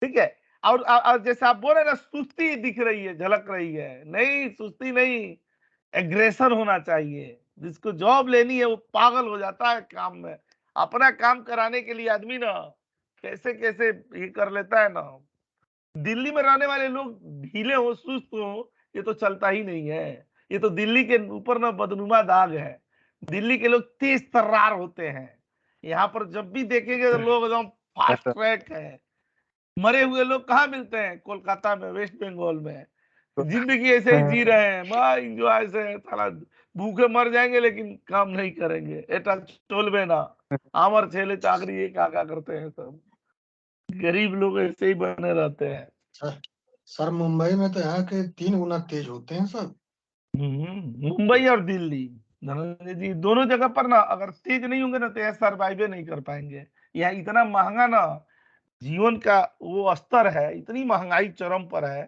Speaker 1: ठीक है। और जैसे आप बोल रहे ना, सुस्ती दिख रही है, झलक रही है, नहीं सुस्ती नहीं, एग्रेशन होना चाहिए। जिसको जॉब लेनी है वो पागल हो जाता है काम में। अपना काम कराने के लिए आदमी ना कैसे कैसे ये कर लेता है ना। दिल्ली में रहने वाले लोग ढीले हो, सुस्त हो, ये तो चलता ही नहीं है। ये तो दिल्ली के ऊपर ना बदनुमा दाग है। दिल्ली के लोग तेज तर्रार होते हैं। यहाँ पर जब भी देखेंगे तो लोग एकदम फास्ट
Speaker 6: सर
Speaker 1: ट्रैक है। मरे हुए लोग कहाँ मिलते हैं? कोलकाता में, वेस्ट बंगाल में। जिंदगी ऐसे ही जी रहे हैं, बड़ा एंजॉय से, साला भूखे मर जाएंगे लेकिन काम नहीं करेंगे। एटा चोलबे ना आमर छेले चाकरी ये क्या क्या करते हैं सब। गरीब लोग ऐसे ही बने रहते हैं।
Speaker 4: सर मुंबई में तो यहाँ के 3 गुना तेज होते हैं सब।
Speaker 1: मुंबई और दिल्ली, धनंजय जी, दोनों जगह पर ना अगर तेज नहीं होंगे ना तो यह सर्वाइव नहीं कर पाएंगे। यहाँ इतना महंगा ना जीवन का वो स्तर है, इतनी महंगाई चरम पर है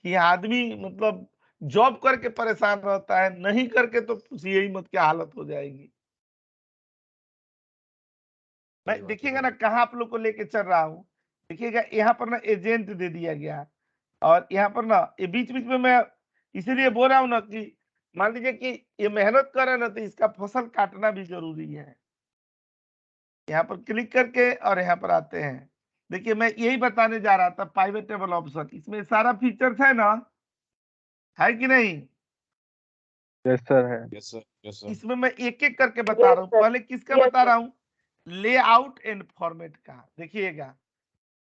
Speaker 1: कि आदमी मतलब जॉब करके परेशान रहता है, नहीं करके तो पूछिए ही मत क्या हालत हो जाएगी।
Speaker 5: सही
Speaker 1: मैं
Speaker 5: बात है
Speaker 1: देखिएगा
Speaker 5: सर।
Speaker 1: ना कहाँ आप लोग को लेके चल रहा हूँ। देखिएगा यहाँ पर ना एजेंट दे दिया गया, और यहाँ पर ना ये बीच बीच में मैं इसीलिए बोल रहा हूँ ना कि मान लीजिए कि ये मेहनत कर रहे हैं ना तो इसका फसल काटना भी जरूरी है। यहाँ पर क्लिक करके और यहाँ पर आते हैं। देखिए मैं यही बताने जा रहा था, प्राइवेट टेबल ऑप्शन, इसमें सारा फीचर्स है ना, है कि नहीं?
Speaker 6: यस सर है।
Speaker 5: Yes sir, yes sir.
Speaker 1: इसमें मैं एक एक करके बता रहा हूँ। पहले किसका बता रहा हूँ? लेआउट एंड फॉर्मेट का। देखिएगा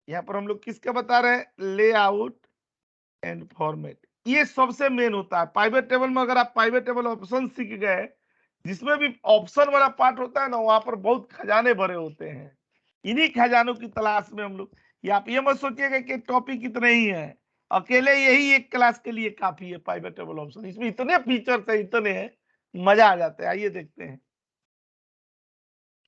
Speaker 1: यहाँ पर हम लोग किसका बता रहे हैं? Layout and format. ये सबसे मेन होता है प्राइवेट टेबल में। अगर आप प्राइवेट टेबल ऑप्शन सीख गए, जिसमें भी ऑप्शन वाला पार्ट होता है ना, वहां पर बहुत खजाने भरे होते हैं। इन्हीं खजानों की तलाश में हम लोग, ये आप ये मत सोचिएगा कि टॉपिक इतने ही है, अकेले यही एक क्लास के लिए काफी है प्राइवेट टेबल ऑप्शन। इसमें इतने फीचर्स है, इतने हैं, मजा आ जाता है। आइए देखते हैं।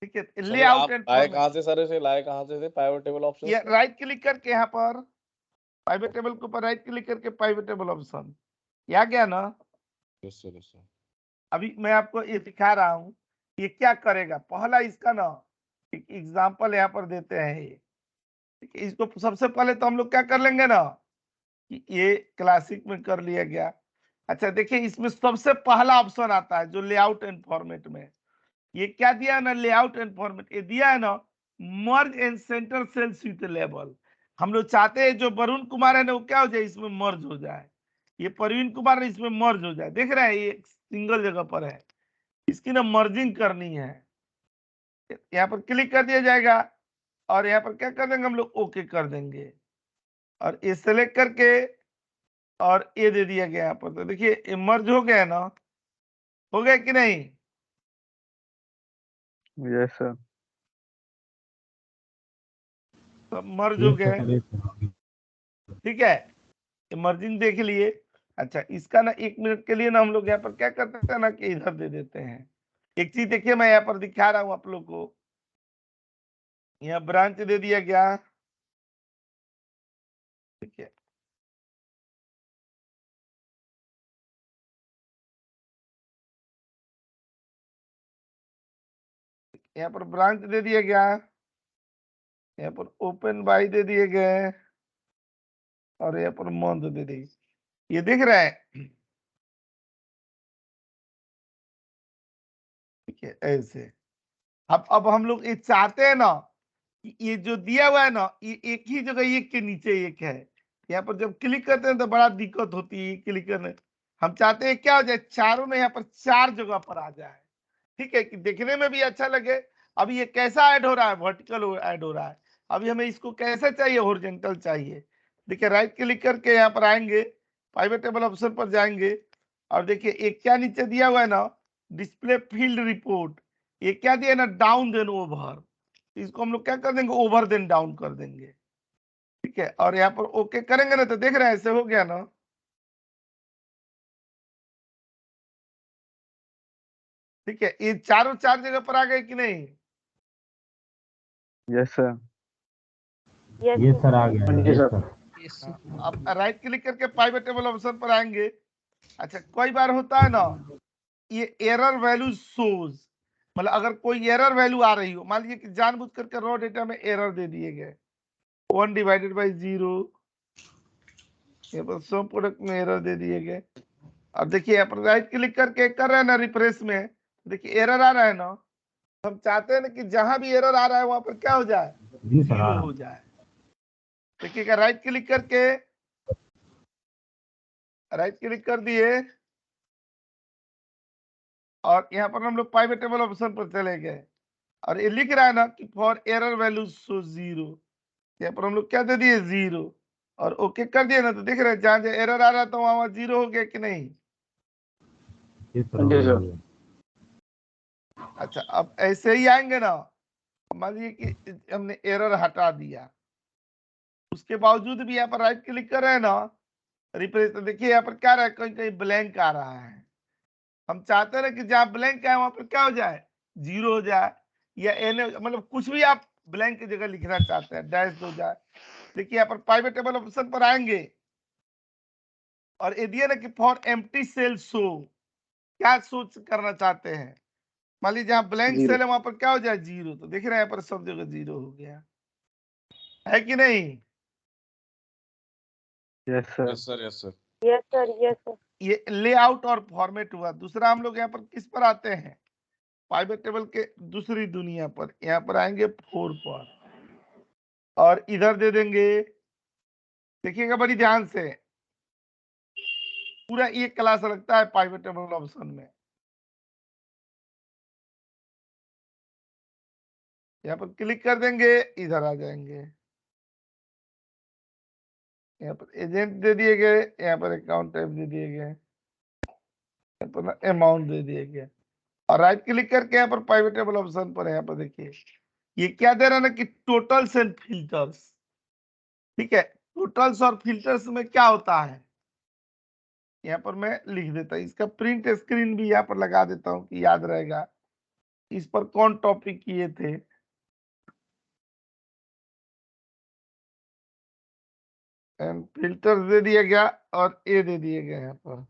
Speaker 1: ठीक है,
Speaker 5: सर ये
Speaker 1: लेआउट
Speaker 5: आप
Speaker 1: एंड
Speaker 5: लाए
Speaker 1: फॉर्मेट।
Speaker 5: कहाँ से सर, इसे लाए कहाँ से थे प्राइवेट टेबल ऑप्शन
Speaker 1: ये
Speaker 5: को?
Speaker 1: राइट क्लिक करके यहाँ पर प्राइवेट टेबल के ऊपर राइट क्लिक करके प्राइवेट टेबल ऑप्शन, ये आ गया ना।
Speaker 5: Yes sir, yes sir.
Speaker 1: अभी मैं आपको ये दिखा रहा हूँ ये क्या करेगा। पहला इसका ना एक एग्जांपल यहाँ पर देते हैं ये। ठीक है, इसको सबसे पहले तो हम लोग क्या कर लेंगे ना कि ये क्लासिक में कर लिया गया। अच्छा देखिए, इसमें सबसे पहला ऑप्शन आता है जो लेआउट एंड फॉर्मेट में। ये क्या दिया है ना, लेआउट एंड फॉर्मेट ये दिया है ना, merge and center cells with label. हम लोग चाहते हैं जो वरुण कुमार है ना वो क्या हो जाए, इसमें मर्ज हो जाए। ये प्रवीण कुमार है, इसमें मर्ज हो जाए। देख रहे हैं ये सिंगल जगह पर है, इसकी ना मर्जिंग करनी है। यहाँ पर क्लिक कर दिया जाएगा और यहाँ पर क्या कर देंगे हम लोग, ओके कर देंगे और ये सेलेक्ट करके और ये दे दिया गया यहाँ पर। तो देखिए ये मर्ज हो गया ना, हो गया कि नहीं?
Speaker 6: Yes sir.
Speaker 1: तो मर्ज हो गया। ठीक है, ये मर्जिंग देख लिए। अच्छा इसका ना 1 मिनट के लिए ना हम लोग यहाँ पर क्या करते हैं ना कि इधर दे देते हैं। एक चीज देखिए मैं यहाँ पर दिखा रहा हूँ आप लोग को, यहाँ ब्रांच दे दिया गया। ठीक है, यहाँ पर ब्रांच दे दिया गया, यहाँ पर ओपन बाई दे दिए गए और यहाँ पर मंथ दे दी। ये दिख रहा है, ठीक है ऐसे। अब हम लोग ये चाहते हैं ना कि ये जो दिया हुआ है ना ये एक ही जगह एक के नीचे एक है। यहाँ पर जब क्लिक करते हैं तो बड़ा दिक्कत होती है क्लिक करने। हम चाहते हैं क्या हो जाए, चारों में यहाँ पर 4 जगह पर आ जाए, ठीक है, कि देखने में भी अच्छा लगे। अभी ये कैसा ऐड हो रहा है, वर्टिकल ऐड हो रहा है। अभी हमें इसको कैसे चाहिए, हॉरिजॉन्टल चाहिए। देखिए राइट क्लिक करके यहाँ पर आएंगे, पाइवट टेबल ऑप्शन पर जाएंगे और देखिए एक क्या नीचे दिया हुआ है ना, डिस्प्ले फील्ड रिपोर्ट। ये क्या दिया ना, डाउन देन ओवर। इसको हम लोग क्या कर देंगे, ओवर देन डाउन कर देंगे, ठीक है। और यहाँ पर ओके करेंगे ना तो देख रहे हैं ऐसे हो गया ना। ठीक है, ये चारों 4 जगह पर आ गए कि नहीं?
Speaker 6: Yes sir.
Speaker 8: ये सर आ गया
Speaker 2: जी
Speaker 8: है
Speaker 2: सर।
Speaker 1: अब राइट क्लिक करके पाइवट टेबल ऑप्शन पर आएंगे। अच्छा कोई बार होता है ना ये एरर वैल्यू शोज, मतलब अगर कोई एरर वैल्यू आ रही हो, मान लीजिए कि जानबूझ करके रॉ डेटा में एरर दे दिए गए 1/0, यहाँ पर सम प्रोडक्ट में एरर दे दिए गए। अब देखिए यहाँ पर राइट क्लिक करके कर रहे हैं ना रिफ्रेश में, देखिए एरर आ रहा है ना। हम चाहते हैं ना कि जहां भी एरर आ रहा है वहां पर क्या हो जाए,
Speaker 8: जी सर आ
Speaker 1: 0 हो जाए। देखिएगा राइट क्लिक करके, राइट क्लिक कर दिए और यहाँ पर हम लोग पाइवट टेबल ऑप्शन पर चले गए और ये लिख रहा है ना कि फॉर एरर वैल्यू सो 0, यहाँ पर हम लोग क्या दे दिए 0 और ओके कर दिए ना तो देख रहे हैं जहां जहां एरर आ रहा था वहां 0 हो गया कि नहीं।
Speaker 8: जी सर
Speaker 2: जी
Speaker 8: हो
Speaker 2: सर।
Speaker 8: गया।
Speaker 1: अच्छा अब ऐसे ही आएंगे ना, मान लीजिए कि हमने एरर हटा दिया, उसके बावजूद भी यहाँ पर राइट क्लिक कर रहे हैं ना रिफ्रेश, तो देखिए यहाँ पर क्या रहा है, कहीं कहीं ब्लैंक आ रहा है। हम चाहते हैं ना कि जहां ब्लैंक है वहां पर क्या हो जाए, 0 हो जाए, या एन मतलब कुछ भी आप ब्लैंक की जगह लिखना चाहते हैं डैश हो जाए। देखिए यहाँ पर पाइवट टेबल ऑप्शन पर आएंगे और ये दिया ना कि फॉर एम्प्टी सेल शो, क्या सोच करना चाहते हैं। मान लीजिए जहां ब्लैंक सेल है वहां पर क्या हो जाए 0, तो देख रहे हैं यहाँ पर सब जगह 0 हो गया है कि नहीं।
Speaker 6: Yes sir.
Speaker 5: Yes sir yes sir.
Speaker 8: Yes sir yes sir.
Speaker 1: ये लेआउट और फॉर्मेट हुआ। दूसरा हम लोग यहाँ पर किस पर आते हैं, पाइवट टेबल के दूसरी दुनिया पर। यहाँ पर आएंगे 4 पर और इधर दे देंगे, देखिएगा बड़ी ध्यान से, पूरा एक क्लास लगता है पाइवट टेबल ऑप्शन में। यहाँ पर क्लिक कर देंगे, इधर आ जाएंगे, यहाँ पर एजेंट दे दिए गए, यहाँ पर अकाउंट टाइप दे दिए गए, यहाँ पर अमाउंट दे दिए गए और राइट क्लिक करके यहाँ पर पाइवट टेबल ऑप्शन पर यहाँ पर देखिए ये क्या दे रहा है ना कि टोटल्स एंड फिल्टर्स। ठीक है, टोटल्स और फिल्टर्स में क्या होता है, यहाँ पर मैं लिख देता हूँ, इसका प्रिंट स्क्रीन भी यहाँ पर लगा देता हूँ कि याद रहेगा इस पर कौन टॉपिक किए थे। एंड फिल्टर दे दिया गया और ए दे दिए गए यहाँ पर।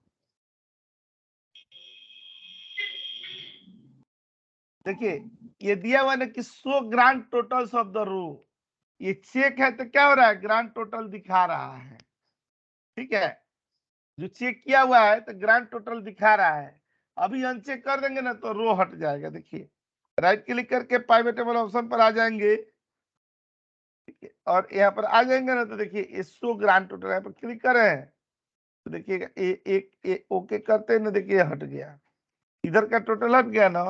Speaker 1: देखिए ये दिया हुआ ना कि show grand totals of the row, ये चेक है तो क्या हो रहा है, ग्रांड टोटल दिखा रहा है। ठीक है, जो चेक किया हुआ है तो ग्रांड टोटल दिखा रहा है। अभी अनचेक कर देंगे ना तो रो हट जाएगा। देखिए राइट क्लिक करके पाइवट टेबल ऑप्शन पर आ जाएंगे और यहाँ पर आ जाएंगे ना तो देखिए ये शो ग्रांड टोटल, यहाँ पर क्लिक करें तो देखिएगा एक ओके करते हैं ना, देखिए हट गया, इधर का टोटल हट गया ना।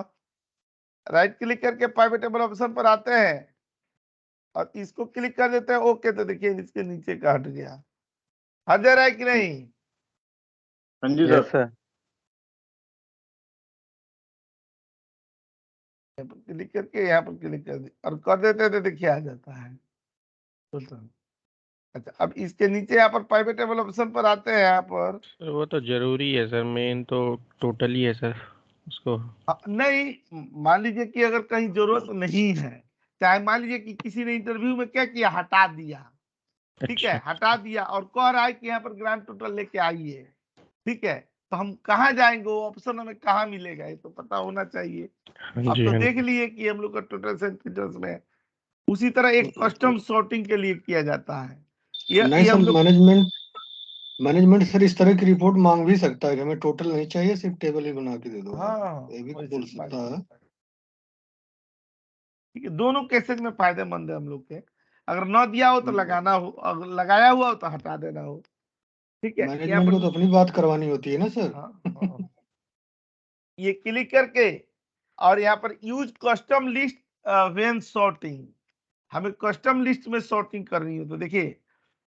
Speaker 1: राइट क्लिक करके पाइवट टेबल ऑप्शन पर आते हैं और इसको क्लिक कर देते हैं ओके, तो देखिए इसके नीचे का हट गया। हट जा रहा है कि नहीं।
Speaker 2: हाँ जी
Speaker 6: यस
Speaker 2: सर।
Speaker 6: सर।
Speaker 1: यहाँ पर क्लिक करके यहाँ पर क्लिक कर दे और कर देते हैं तो देखिए आ जाता है टोटल। अच्छा अब इसके नीचे यहाँ पर पाइवट टेबल ऑप्शन पर आते हैं यहाँ पर।
Speaker 3: सर वो तो जरूरी है सर, मेन तो टोटल ही है सर उसको।
Speaker 1: नहीं, मान लीजिए कि अगर कहीं जरूरत नहीं है, चाहे मान लीजिए कि किसी ने इंटरव्यू में क्या किया, हटा दिया, ठीक है,
Speaker 3: अच्छा
Speaker 1: हटा दिया और कह रहा है कि यहाँ पर ग्रांड टोटल लेके आइए, ठीक है, तो हम कहाँ जाएंगे, वो ऑप्शन हमें कहाँ मिलेगा, ये तो पता होना चाहिए।
Speaker 3: हाँ
Speaker 1: अब
Speaker 3: जी,
Speaker 1: तो
Speaker 3: हाँ
Speaker 1: देख
Speaker 3: जी।
Speaker 1: लिए कि हम लोग का टोटल सेंटीमीटर्स में है। उसी तरह एक कस्टम सॉर्टिंग के लिए किया जाता है।
Speaker 4: नहीं
Speaker 1: ये
Speaker 4: सर,
Speaker 1: हम लोग
Speaker 4: मैनेजमेंट सर इस तरह की रिपोर्ट मांग भी सकता है कि हमें टोटल नहीं चाहिए, सिर्फ टेबल ही बना के दे दो।
Speaker 1: हाँ
Speaker 4: ये भी
Speaker 1: वैसे
Speaker 4: बोल
Speaker 1: मांग
Speaker 4: सकता है।
Speaker 1: सकता है। ठीक है, दोनों केसेस में फायदेमंद है हम लोग के। अगर न दिया हो तो लगाना हो, अगर लगाया हुआ हो तो हटा देना हो। ठीक है, यहाँ
Speaker 4: मैनेजमेंट
Speaker 1: पर
Speaker 4: को तो अपनी बात करवानी होती है ना सर।
Speaker 1: हाँ, ये क्लिक करके और यहाँ पर use custom list when sorting, हमें कस्टम लिस्ट में सॉर्टिंग करनी हो तो देखिए,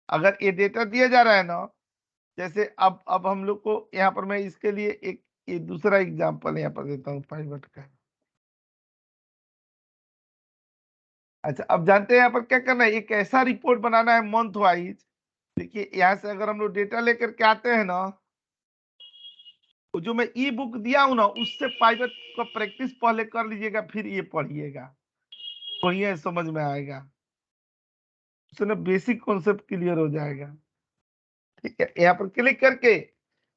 Speaker 1: अगर ये डेटा दिया जा रहा है ना, जैसे अब हम लोग को यहाँ पर मैं इसके लिए एक ये दूसरा एग्जांपल यहाँ पर देता हूँ पाइवट का। अच्छा, अब जानते हैं यहाँ पर क्या करना है, एक ऐसा रिपोर्ट बनाना है मंथ वाइज। देखिए यहाँ से अगर हम लोग डेटा लेकर के आते हैं ना, तो जो मैं ई बुक दिया हूं ना, उससे पाइवट का प्रैक्टिस पहले कर लीजिएगा, फिर ये पढ़िएगा, तो ये समझ में आएगा, उससे ना बेसिक कॉन्सेप्ट क्लियर हो जाएगा। ठीक है, यहाँ पर क्लिक करके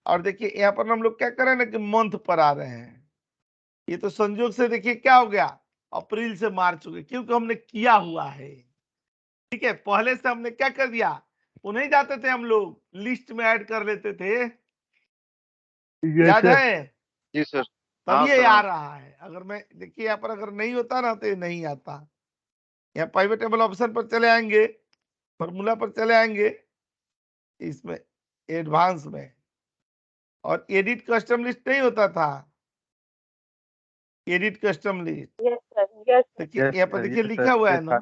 Speaker 1: और देखिए यहाँ पर हम लोग क्या कर रहे हैं ना कि मंथ पर आ रहे हैं। ये तो संयोग से देखिए क्या हो गया, अप्रैल से मार्च हो गए, क्योंकि हमने किया हुआ है। ठीक है, पहले से हमने क्या कर दिया, वो नहीं जाते थे हम लोग लिस्ट में ऐड कर लेते थे, याद है,
Speaker 2: जी सर।
Speaker 1: तब
Speaker 2: हाँ
Speaker 1: ये
Speaker 2: सर,
Speaker 1: आ
Speaker 2: हाँ।
Speaker 1: रहा है। अगर मैं देखिए यहाँ पर अगर नहीं होता ना तो ये नहीं आता। यहाँ पाइवट टेबल ऑप्शन पर चले आएंगे, फॉर्मूला पर चले आएंगे, इसमें एडवांस में, और एडिट कस्टम लिस्ट नहीं होता था, edit custom list,
Speaker 8: yes sir, yes sir.
Speaker 1: देखिए
Speaker 6: यस
Speaker 1: यहाँ पर
Speaker 6: सर,
Speaker 1: देखिए
Speaker 6: यस
Speaker 1: लिखा
Speaker 6: सर,
Speaker 1: हुआ
Speaker 6: ये
Speaker 1: है
Speaker 6: था
Speaker 1: ना,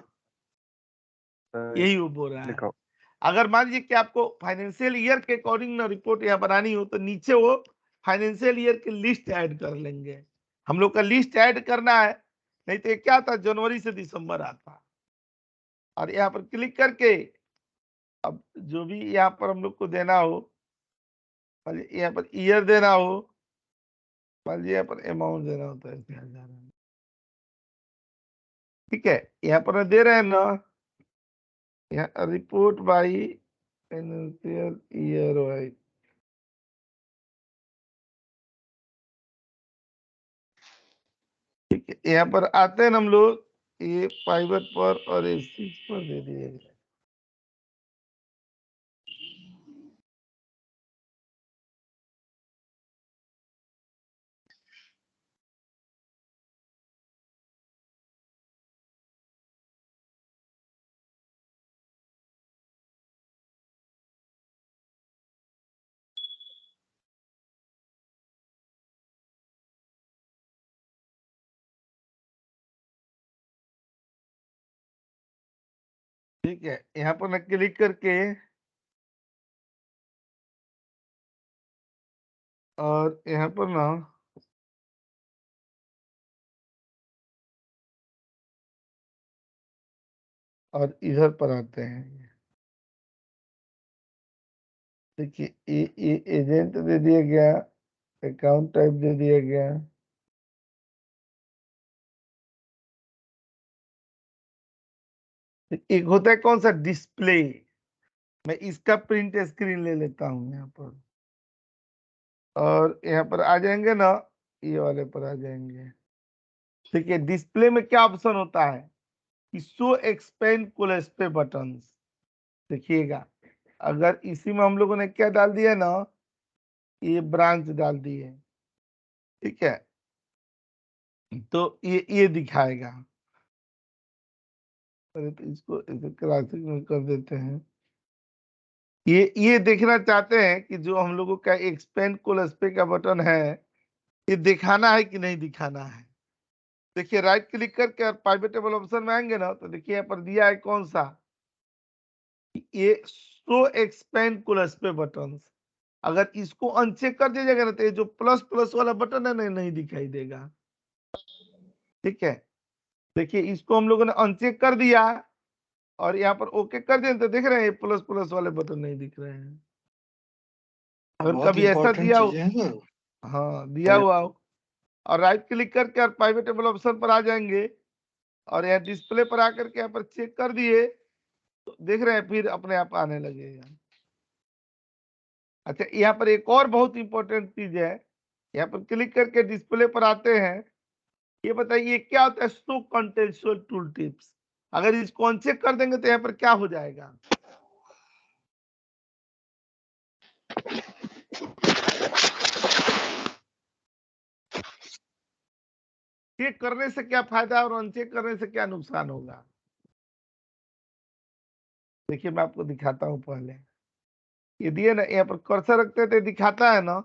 Speaker 1: यही वो बोल रहा है।
Speaker 6: लिखो।
Speaker 1: अगर मान लीजिए कि आपको फाइनेंशियल ईयर के अकॉर्डिंग ना रिपोर्ट यहाँ बनानी हो तो नीचे वो फाइनेंशियल ईयर की लिस्ट ऐड कर लेंगे। हम लोग का लिस्ट ऐड करना है, नहीं तो ये क्या था, जनवरी से दिसंबर आता। और यहाँ पर क्लिक करके अब जो भी यहाँ पर हम लोग को देना हो, मान लीजिए यहाँ पर ईयर देना हो, मान लीजिए यहाँ पर अमाउंट देना होता है 1000। ठीक है, यहाँ पर दे रहे हैं ना, यहाँ report by financial year wise. ठीक है, यहाँ पर आते हैं हम लोग, ये पाइवट पर और इस चीज पर दे दिए गए। ठीक है, यहाँ पर मैं क्लिक करके और यहाँ पर ना और इधर पर आते हैं। देखिए ये एजेंट दे दिया गया, अकाउंट टाइप दे दिया गया। एक होता है कौन सा, डिस्प्ले, मैं इसका प्रिंट स्क्रीन ले लेता हूँ यहाँ पर, और यहाँ पर आ जाएंगे ना, ये वाले पर आ जाएंगे। ठीक है, डिस्प्ले में क्या ऑप्शन होता है कि शो एक्सपेंड कोलेस्पे बटन। देखिएगा, अगर इसी में हम लोगों ने क्या डाल दिया ना, ये ब्रांच डाल दिए, ठीक है, तो ये दिखाएगा। अरे तो इसको ऐसे क्लासिक में कर देते हैं। ये देखना चाहते हैं कि जो हम लोगों का एक्सपेंड कोलेस्पे का बटन है, ये दिखाना है कि नहीं दिखाना है। देखिए राइट क्लिक करके और प्राइवेट टेबल ऑप्शन में आएंगे ना, तो देखिए यहाँ पर दिया है कौन सा, ये शो एक्सपेंड कोलेस्पे बटन। अगर इसको अनचेक कर दीजिएगा ना, तो ये जो प्लस प्लस वाला बटन है ना, नहीं दिखाई देगा। ठीक है, देखिए इसको हम लोगों ने अनचेक कर दिया और यहाँ पर ओके कर दिया, तो देख रहे हैं प्लस प्लस वाले बटन नहीं दिख रहे हैं। अगर
Speaker 4: बहुत
Speaker 1: कभी ऐसा
Speaker 4: इंपॉर्टेंट
Speaker 1: दिया हो,
Speaker 4: चीजें हैं सर।
Speaker 1: हाँ दिया हुआ हो, और राइट क्लिक करके और प्राइवेट टेबल ऑप्शन पर आ जाएंगे और यहाँ डिस्प्ले पर आकर के यहाँ पर चेक कर दिए, तो देख रहे हैं फिर अपने आप आने लगेगा। अच्छा, यहाँ पर एक और बहुत इंपॉर्टेंट चीज है, यहाँ पर क्लिक करके डिस्प्ले पर आते हैं। ये बताइए क्या होता है शो कॉन्टेक्सुअल टूल टिप्स। अगर इसको अनचेक कर देंगे तो यहाँ पर क्या हो जाएगा? चेक करने से क्या फायदा और अनचेक करने से क्या नुकसान होगा? देखिए मैं आपको दिखाता हूं। पहले ये दिए ना, यहाँ पर कर्सर रखते थे दिखाता है ना,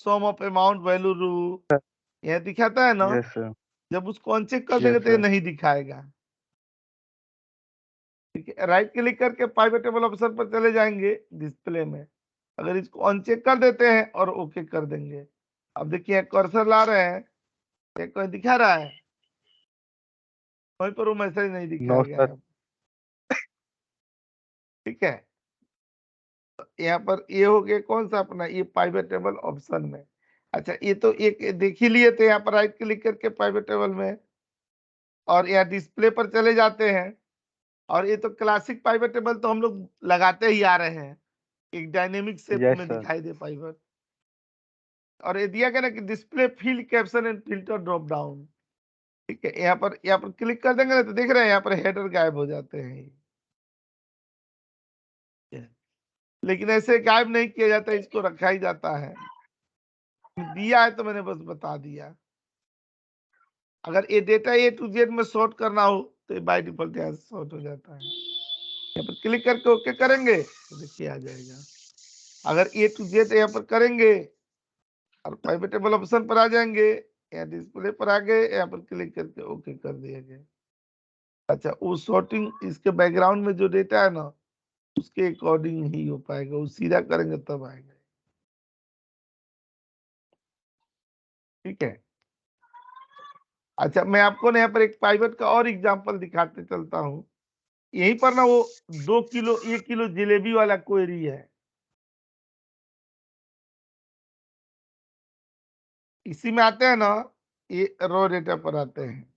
Speaker 1: सम ऑफ अमाउंट वैल्यू रूल, यह दिखाता है ना।
Speaker 6: Yes sir.
Speaker 1: जब उसको अनचेक कर देंगे
Speaker 6: यस
Speaker 1: तो ये
Speaker 6: सर।
Speaker 1: नहीं दिखाएगा। ठीक है, राइट क्लिक करके पाइवट टेबल ऑप्शन पर चले जाएंगे डिस्प्ले में। अगर इसको अनचेक कर देते हैं और ओके कर देंगे, अब देखिए कर्सर ला रहे हैं, ये कोई दिखा रहा है, वहीं पर वो मैसेज नहीं
Speaker 6: नो
Speaker 1: दिखाएगा।
Speaker 6: सर।
Speaker 1: ठीक है, तो यहाँ पर ये हो गया कौन सा अपना, ये पाइवट टेबल ऑप्शन में। अच्छा, ये तो एक देख ही लिए थे। यहाँ पर राइट क्लिक करके पाइवट टेबल में और यहाँ डिस्प्ले पर चले जाते हैं। और ये तो क्लासिक पाइवट टेबल तो हम लोग लगाते ही आ रहे हैं, एक डायनेमिक शेप
Speaker 6: यस
Speaker 1: में
Speaker 6: सर।
Speaker 1: दिखाई दे पाइवट। और ये दिया गया ना कि display field caption and filter drop down. ठीक है, यहाँ पर क्लिक कर देंगे ना तो देख रहे हैं यहाँ पर हेडर गायब हो जाते हैं। लेकिन ऐसे गायब नहीं किया जाता, इसको रखा ही जाता है। दिया है तो मैंने बस बता दिया। अगर ये डेटा ए टू जेड में सॉर्ट करना हो तो बाय डिफॉल्ट यहाँ सॉर्ट हो जाता है। यहाँ पर क्लिक करके ओके करेंगे तो देखिए आ जाएगा। अगर ए टू जेड यहाँ पर करेंगे और पाइवट टेबल ऑप्शन पर आ जाएंगे, यहाँ डिस्प्ले पर आ गए, यहाँ पर क्लिक करके ओके कर दिया गया। अच्छा, वो सॉर्टिंग इसके बैकग्राउंड में जो डेटा है ना उसके अकॉर्डिंग ही हो पाएगा, वो सीधा करेंगे तब आएगा। ठीक है, अच्छा मैं आपको ना यहाँ पर एक पाइवट का और एग्जांपल दिखाते चलता हूँ। यहीं पर ना वो 2 किलो 1 किलो जलेबी वाला क्वेरी है। इसी में आते हैं ना, ये रो डेटा पर आते हैं,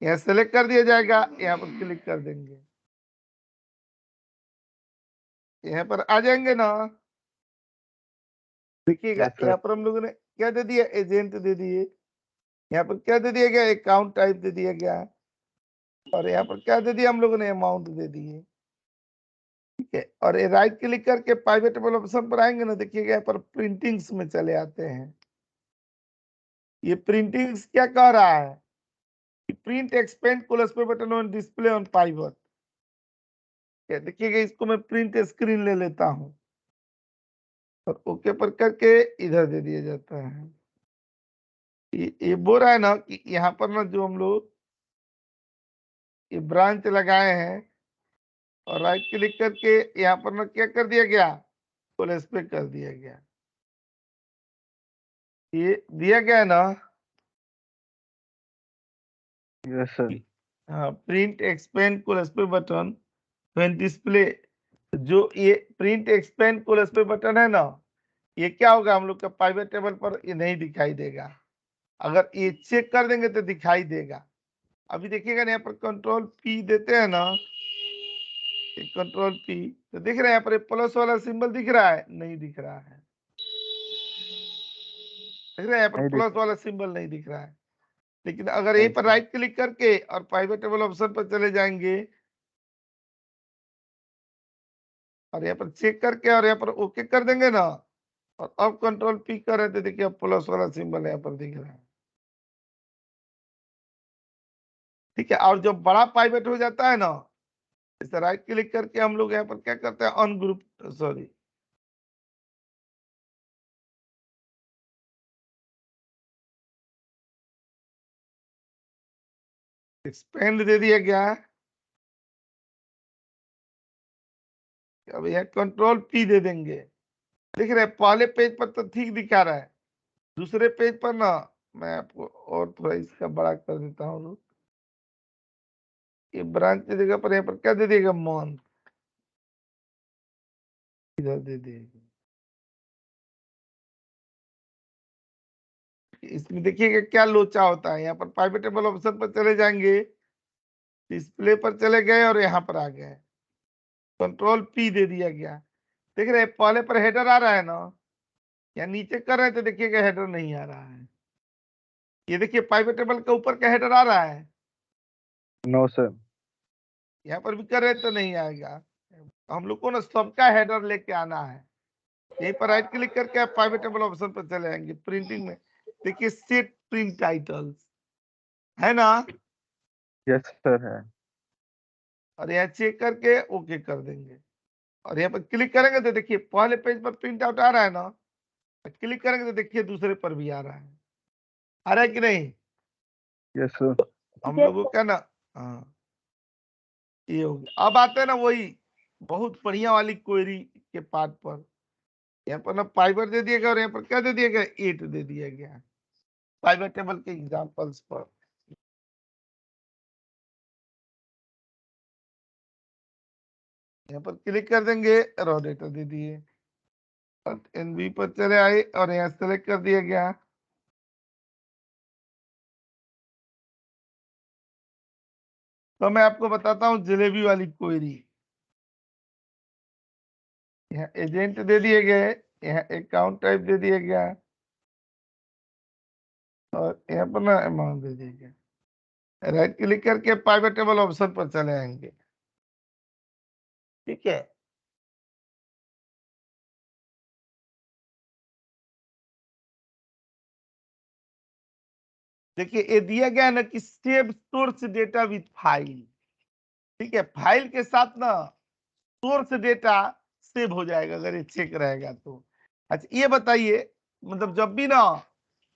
Speaker 1: यहाँ सेलेक्ट कर दिया जाएगा, यहाँ पर क्लिक कर देंगे, यहाँ पर आ जाएंगे ना। देखिएगा
Speaker 6: यस सर।
Speaker 1: यहाँ पर हम लोगों ने क्या दे दिया, एजेंट दे दिए। यहाँ पर क्या दे दिया गया, अकाउंट टाइप दे दिया गया। और यहाँ पर क्या दे दिया हम लोगों ने, अमाउंट दे दिए। ठीक है, और ये राइट क्लिक करके पाइवट टेबल ऑप्शन पर आएंगे ना, देखिएगा यहाँ पर प्रिंटिंग्स में चले आते हैं। ये प्रिंटिंग्स क्या कह रहा है, प्रिंट एक्सपेंड कोलस पे button on display on pivot. देखिएगा इसको मैं प्रिंट स्क्रीन ले लेता हूं और ओके पर करके इधर दे दिया जाता है। ये बोल रहा है ना कि यहाँ पर ना जो हम लोग ये ब्रांच लगाए हैं और राइट क्लिक करके यहाँ पर ना क्या कर दिया गया, कोलस पे कर दिया गया। ये दिया गया है ना,
Speaker 6: यस सर।
Speaker 1: हाँ, प्रिंट एक्सपेंड कोलस पे बटन व्हेन डिस्प्ले। जो ये प्रिंट एक्सपेंड कोलस पे बटन है ना, ये क्या होगा हम लोग का पाइवट टेबल पर ये नहीं दिखाई देगा। अगर ये चेक कर देंगे तो दिखाई देगा। अभी देखिएगा ना यहाँ पर कंट्रोल पी देते हैं ना, कंट्रोल पी तो दिख रहा है यहाँ पर प्लस वाला सिंबल दिख रहा है, नहीं दिख रहा है। देख रहे हैं यहाँ पर
Speaker 6: नहीं
Speaker 1: प्लस
Speaker 6: दिख
Speaker 1: वाला सिंबल नहीं दिख रहा है। लेकिन अगर यहीं पर राइट क्लिक करके और पाइवट टेबल ऑप्शन पर चले जाएंगे और यहाँ पर चेक करके और यहाँ पर ओके कर देंगे ना, और अब कंट्रोल पी कर रहे थे, देखिए अब प्लस वाला सिंबल यहाँ पर दिख रहा है। ठीक है, और जब बड़ा पाइवट हो जाता है ना, इसे राइट क्लिक करके हम लोग यहाँ पर क्या करते हैं, अनग्रुप, सॉरी एक्सपेंड दे दिया गया है। अब यहाँ कंट्रोल पी दे देंगे, दिख रहा है पहले पेज पर तो ठीक दिखा रहा है, दूसरे पेज पर ना मैं आपको और थोड़ा इसका बड़ा कर देता हूँ। ये ब्रांच की जगह पर यहाँ पर क्या दे देगा, मंथ इधर दे देगा। इसमें देखिएगा क्या लोचा होता है, यहाँ पर पाइवट टेबल ऑप्शन पर चले जाएंगे, डिस्प्ले पर चले गए और यहाँ पर आ गए, कंट्रोल पी दे दिया गया। देख रहे हैं, पहले पर हेडर आ रहा है ना, या नीचे कर रहे थे देखिएगा हेडर नहीं आ रहा है। ये देखिए पाइवट टेबल के ऊपर का हेडर आ रहा है,
Speaker 6: नो सर।
Speaker 1: यहाँ पर भी कर रहे तो नहीं आएगा। हम लोग को ना सबका हेडर लेके आना है। यहीं पर राइट क्लिक करके आप पाइवट टेबल ऑप्शन पर चले जाएंगे। प्रिंटिंग में देखिए सेट प्रिंट टाइटल्स है ना,
Speaker 6: यस सर है।
Speaker 1: और यहाँ चेक करके ओके कर देंगे, और यहाँ पर क्लिक करेंगे तो देखिए पहले पेज पर प्रिंट आउट आ रहा है ना, क्लिक करेंगे तो देखिए दूसरे पर भी आ रहा है कि नहीं?
Speaker 6: Yes sir.
Speaker 1: हम लोगों का ना, हाँ ये हो गया। अब आते हैं ना वही बहुत बढ़िया वाली क्वेरी के पार्ट पर। यहाँ पर ना पाइवट दे दिया गया, और यहाँ पर क्या दे दिया गया, 8 दे दिया गया पाइवट टेबल के एग्जांपल्स पर। यहाँ पर क्लिक कर देंगे, रॉ डेटा दे दिए, एनबी पर चले आए और यहाँ सेलेक्ट कर दिया गया। तो मैं आपको बताता हूँ जलेबी वाली क्वेरी। यहाँ एजेंट दे दिए गए, यहाँ अकाउंट टाइप दे दिया गया, और यहाँ पर ना अमाउंट दे दिया गया। राइट क्लिक करके पाइवट टेबल ऑप्शन पर चले आएंगे, ठीक है। देखिए ये दिया गया ना कि save source data with file, ठीक है। फाइल के साथ ना सोर्स डेटा सेव हो जाएगा अगर ये चेक रहेगा तो। अच्छा ये बताइए, मतलब जब भी ना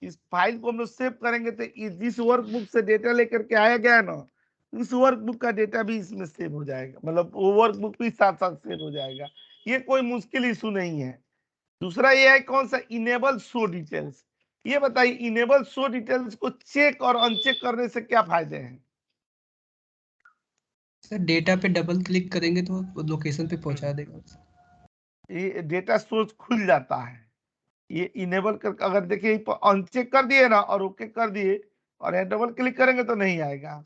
Speaker 1: इस फाइल को हम लोग सेव करेंगे तो जिस वर्कबुक से डेटा लेकर के आया गया ना, उस वर्कबुक का डेटा भी इसमें सेव हो जाएगा, मतलब वो वर्कबुक भी साथ साथ सेव हो जाएगा। ये कोई मुश्किल इशू नहीं है। दूसरा ये है कौन सा, इनेबल शो डिटेल्स। ये बताइए इनेबल शो डिटेल्स को चेक और अनचेक करने से क्या फायदे हैं?
Speaker 9: सर डेटा पे डबल क्लिक करेंगे तो लोकेशन पे पहुंचा देगा।
Speaker 1: ये डेटा सोर्स खुल जाता है। ये इनेबल कर, अगर देखिए अनचेक कर दिए ना और ओके कर दिए और यहाँ डबल क्लिक करेंगे तो नहीं आएगा।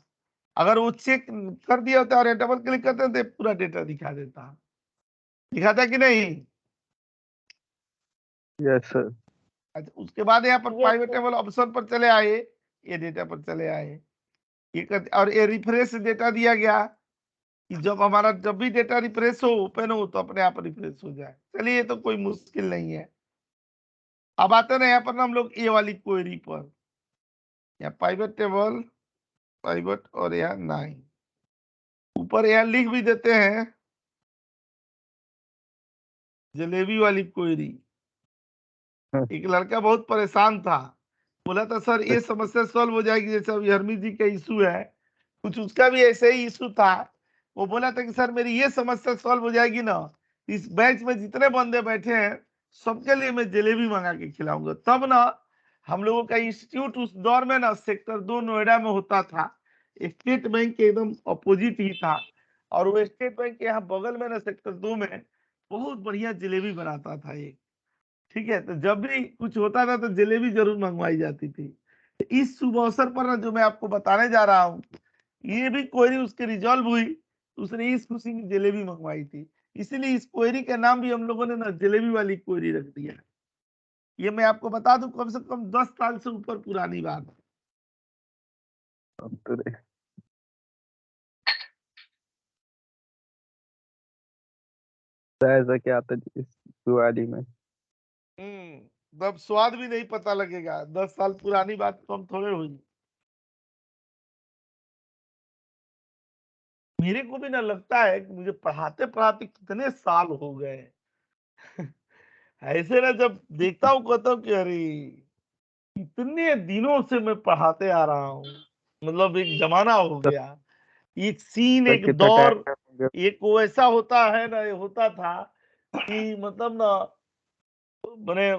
Speaker 1: अगर वो चेक कर दिया होता है और डबल क्लिक करते हैं तो पूरा डेटा दिखा देता है, दिखाता है कि नहीं?
Speaker 6: Yes sir.
Speaker 1: अच्छा उसके बाद यहाँ पर प्राइवेट टेबल ऑप्शन पर चले आए, ये डेटा पर चले आए, ये कर, और ये रिफ्रेश डेटा दिया गया कि जब भी डेटा रिफ्रेश हो ओपन हो तो अपने आप रिफ्रेश हो जाए। चलिए ये तो कोई मुश्किल नहीं है। अब आते ना यहाँ पर ना हम लोग ये वाली क्वेरी पर, यहाँ पाइवट टेबल पाइवट और यहाँ 9 ऊपर यहाँ लिख भी देते हैं जलेबी वाली क्वेरी। एक लड़का बहुत परेशान था, बोला था सर ये समस्या सॉल्व हो जाएगी, जैसे अभी हरमीत जी का इशू है, कुछ उसका भी ऐसे ही इशू था। वो बोला था कि सर मेरी ये समस्या सॉल्व हो जाएगी ना, इस बैच में जितने बंदे बैठे हैं सबके लिए मैं जलेबी मंगा के खिलाऊंगा। तब ना हम लोगों का इंस्टीट्यूट उस दौर में ना सेक्टर 2 नोएडा में होता था, स्टेट बैंक के एकदम अपोजिट ही था, और वो स्टेट बैंक के यहाँ बगल में ना सेक्टर 2 में बहुत बढ़िया जलेबी बनाता था ये, ठीक है। तो जब भी कुछ होता था तो जलेबी जरूर मंगवाई जाती थी। तो इस शुभ अवसर पर ना जो मैं आपको बताने जा रहा हूँ, ये भी क्वेरी उसकी रिजॉल्व हुई, उसने इस खुशी की जलेबी मंगवाई थी, इसीलिए इस क्वेरी का नाम भी हम लोगों ने ना जलेबी वाली क्वेरी रख दिया। ये मैं आपको बता दूं कम से कम 10 साल से ऊपर पुरानी बात है।
Speaker 6: ऐसा क्या आता है इस दिवाली में?
Speaker 1: तब स्वाद भी नहीं पता लगेगा, 10 साल पुरानी बात कम थोड़े हुई। मेरे को भी ना लगता है कि मुझे पढ़ाते पढ़ाते कितने साल हो गए। ऐसे ना जब देखता हूँ कहता हूँ कि अरे इतने दिनों से मैं पढ़ाते आ रहा हूँ, मतलब एक जमाना हो गया। एक सीन, एक
Speaker 6: कितना
Speaker 1: दौर,
Speaker 6: टाइम हो गया?
Speaker 1: एक वो ऐसा होता है ना, ये होता था कि मतलब ना मैंने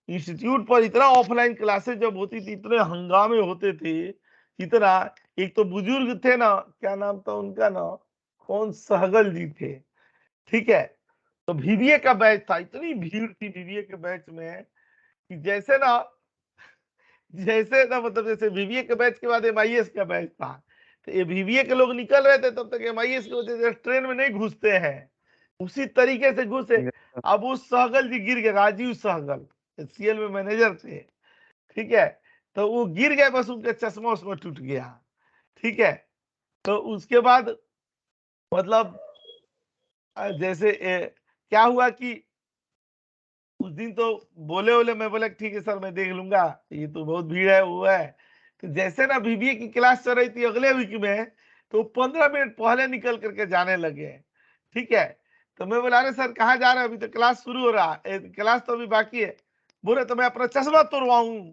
Speaker 1: इंस्टीट्यूट पर इतना ऑफलाइन क्लासेस जब होती थी, इतने हंगामे होते थे, इतना। एक तो बुजुर्ग थे ना, क्या नाम था उनका ना, कौन सहगल जी थे, ठीक है। तो बीबीए का बैच था, इतनी भीड़ थी बीबीए के बैच में कि जैसे ना मतलब जैसे बीबीए के बैच के बाद एमआईएस का बैच था, तो ये बीबीए के लोग निकल रहे थे तब तक एमआईएस की वजह से ट्रेन में नहीं घुसते हैं, उसी तरीके से घुसे। अब वो सहगल जी गिर गए, राजीव सहगल सीएल में मैनेजर थे, ठीक है, तो वो गिर गए, बस उनका चश्मा उसमें टूट गया, ठीक है। तो उसके बाद मतलब जैसे क्या हुआ कि उस दिन तो बोले मैं बोला ठीक है सर मैं देख लूंगा, ये तो बहुत भीड़ है वो है। तो जैसे ना बीबीए की क्लास चल रही थी अगले वीक में, तो 15 मिनट पहले निकल करके जाने लगे, ठीक है। तो मैं बोला अरे सर कहाँ जा रहे हैं, अभी तो क्लास शुरू हो रहा है, क्लास तो अभी बाकी है। बोले तो मैं अपना चश्मा तोड़वाऊं,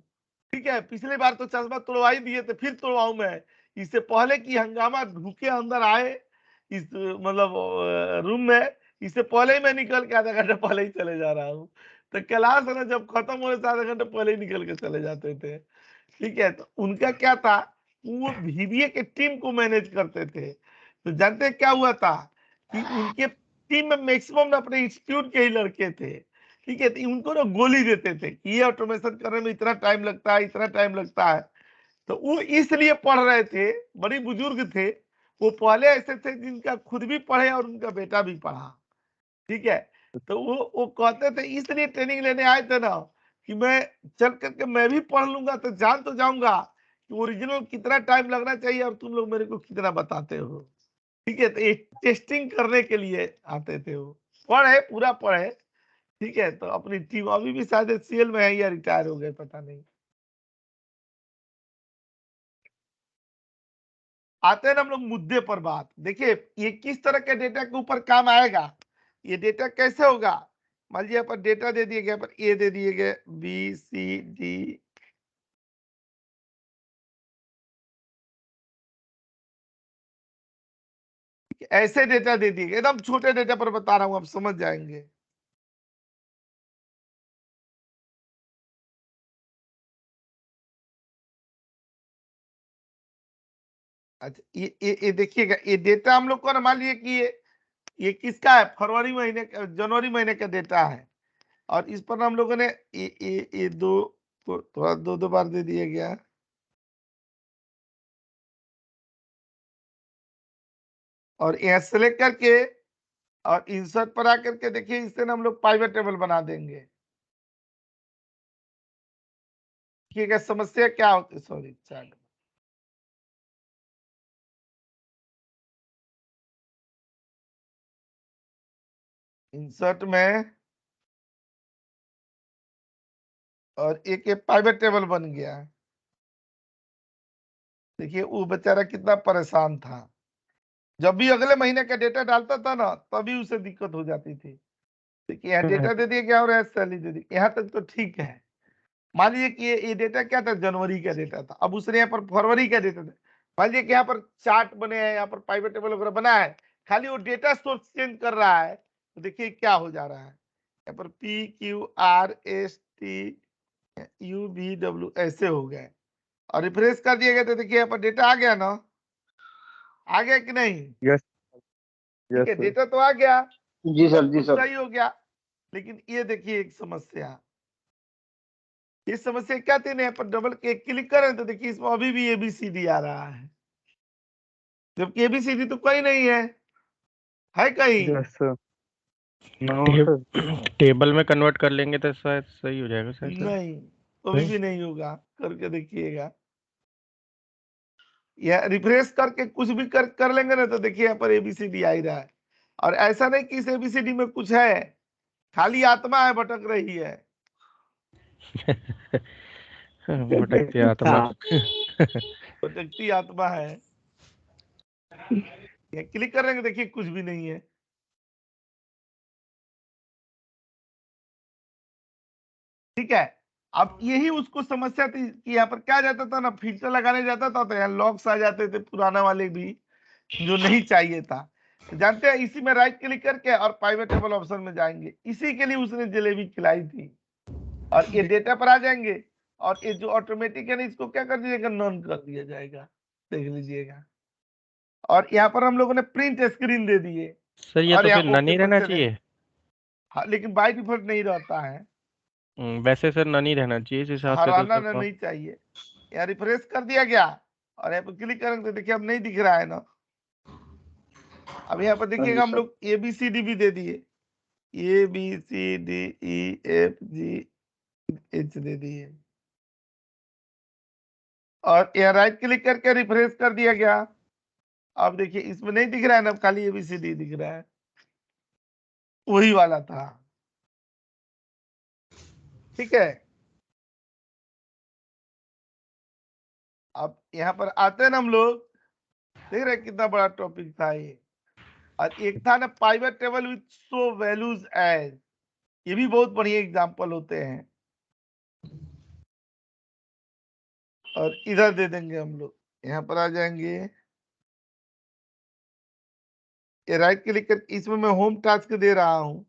Speaker 1: ठीक है, पिछली बार तो चश्मा तोड़वा ही दिए थे, फिर तोड़वाऊं मैं, इससे पहले कि हंगामा ढूके अंदर आए इस मतलब रूम में, इससे पहले ही मैं निकल के आधा घंटा पहले ही चले जा रहा हूँ। तो क्लास है ना जब खत्म होने से आधा घंटा पहले ही निकल के चले जाते थे, ठीक है। तो उनका क्या था, वो बीबीए के टीम को मैनेज करते थे। तो जानते हैं क्या हुआ था कि उनके टीम में मैक्सिमम अपने इंस्टीट्यूट के ही लड़के थे, ठीक है। तो उनको ना गोली देते थे कि ये ऑटोमेशन करने में इतना टाइम लगता है, इतना टाइम लगता है। तो वो इसलिए पढ़ रहे थे, बड़ी बुजुर्ग थे वो, पहले ऐसे थे जिनका खुद भी पढ़े और उनका बेटा भी पढ़ा, ठीक है। तो वो कहते थे इसलिए ट्रेनिंग लेने आए थे ना कि मैं चल करके मैं भी पढ़ लूंगा तो जान तो जाऊंगा कि ओरिजिनल कितना टाइम लगना चाहिए और तुम लोग मेरे को कितना बताते हो, ठीक है। तो ये टेस्टिंग करने के लिए आते थे वो, पढ़े पूरा पढ़े, ठीक है। तो अपनी टीम अभी भी शायद सीएल में है या रिटायर हो गए पता नहीं। आते हैं ना हम लोग मुद्दे पर बात, देखिए ये किस तरह के डेटा के ऊपर काम आएगा, ये डेटा कैसे होगा। मान लीजिए पर डेटा दे दिए गए, पर ए दे दिए गए, बी सी डी, ऐसे डेटा दे दिए गए, एकदम छोटे डेटा पर बता रहा हूं, आप समझ जाएंगे। अच्छा ये देखिएगा, ये डेटा हम लोग को ना मान लीजिए कि ये किसका है, फरवरी महीने का, जनवरी महीने का डेटा है, और इस पर हम लोगों ने ये दो थोड़ा दो बार दे दिया गया, और यहाँ सेलेक्ट करके और इंसर्ट पर आकर के देखिए, इससे ना हम लोग पाइवट टेबल बना देंगे। देखिएगा समस्या क्या होती है, सॉरी चार्ट, इंसर्ट में, और एक पाइवट टेबल बन गया। देखिए वो बेचारा कितना परेशान था, जब भी अगले महीने का डेटा डालता था ना तभी उसे दिक्कत हो जाती थी। देखिए यहाँ डेटा दे दिया गया और सैलरी दे दी, यहाँ तक तो ठीक है। मान लीजिए कि ये डेटा क्या था, जनवरी का डेटा था, अब उसने यहाँ पर फरवरी का डेटा था। मान लीजिए कि यहाँ पर चार्ट बने हैं, यहाँ पर पाइवट टेबल वगैरह बना है, खाली वो डेटा सोर्स चेंज कर रहा है, तो देखिए क्या हो जा रहा है, यहाँ पर P Q R S T U V W ऐसे हो गए, और रिफ्रेश कर दिया गया तो देखिए यहाँ पर डेटा आ गया ना, आ गया कि नहीं,
Speaker 6: यस
Speaker 1: ठीक है,
Speaker 6: सर।
Speaker 1: डेटा तो आ गया,
Speaker 2: जी सर, जी
Speaker 1: कुछ
Speaker 2: सर।
Speaker 1: सही हो गया। लेकिन ये देखिए एक समस्या, ये समस्या क्या थी ना, यहाँ पर डबल क्लिक करें तो देखिए इसमें अभी भी एबीसीडी आ रहा है, जबकि एबीसीडी तो कोई नहीं है कहीं,
Speaker 6: यस सर। नो
Speaker 3: टेब,
Speaker 6: सर।
Speaker 3: टेबल में कन्वर्ट कर लेंगे तो शायद सही हो जाएगा शायद सर।
Speaker 1: नहीं, अभी भी नहीं होगा, करके देखिएगा, या रिफ्रेश करके कुछ भी कर लेंगे ना तो देखिए यहाँ पर एबीसीडी आ ही रहा है। और ऐसा नहीं कि इस एबीसीडी में कुछ है, खाली आत्मा है भटक रही है,
Speaker 3: भटकती आत्मा।
Speaker 1: भटकती आत्मा है। क्लिक करेंगे देखिए कुछ भी नहीं है, ठीक है। अब यही उसको समस्या थी कि यहाँ पर क्या जाता था ना, फिल्टर लगाने जाता था तो यहाँ लॉक्स आ जाते थे पुराना वाले भी, जो नहीं चाहिए था। तो जानते हैं इसी में राइट क्लिक करके और प्राइवेट टेबल ऑप्शन में जाएंगे, इसी के लिए उसने जलेबी खिलाई थी। और ये डेटा पर आ जाएंगे, और ये जो ऑटोमेटिक है ना इसको क्या कर दीजिएगा, नॉन कर दिया जाएगा, देख लीजिएगा। और यहाँ पर हम लोगों ने प्रिंट स्क्रीन दे दिए,
Speaker 3: सर ये
Speaker 1: और
Speaker 3: तो
Speaker 1: यहाँ
Speaker 3: फिर नन ही
Speaker 1: ओके पर
Speaker 3: रहना
Speaker 1: चले।
Speaker 3: चाहिए।
Speaker 1: हाँ, लेकिन बाय डिफॉल्ट नहीं रहता है,
Speaker 3: वैसे सर नन ही रहना चाहिए इस हिसाब से तो
Speaker 1: हराना
Speaker 3: सब।
Speaker 1: नहीं चाहिए। यहाँ रिफ्रेश कर दिया गया, और यहाँ पर क्लिक करेंगे तो देखिए अब नहीं दिख रहा है ना। अब यहाँ पर देखिएगा हम लोग एबीसीडी भी दे दिए, A B C D E F G H दे दिए और यहाँ राइट क्लिक करके रिफ्रेश कर दिया गया। अब देखिए इसमें नहीं दिख रहा है ना, खाली एबीसीडी दिख रहा है, वही वाला था। ठीक है, अब यहाँ पर आते हैं ना हम लोग, देख रहे हैं कितना बड़ा टॉपिक था ये। और एक था ना pivot table with show values as, ये भी बहुत बढ़िया एग्जांपल होते हैं। और इधर दे देंगे हम लोग, यहाँ पर आ जाएंगे, ये राइट क्लिक कर, इसमें मैं होम टास्क दे रहा हूँ,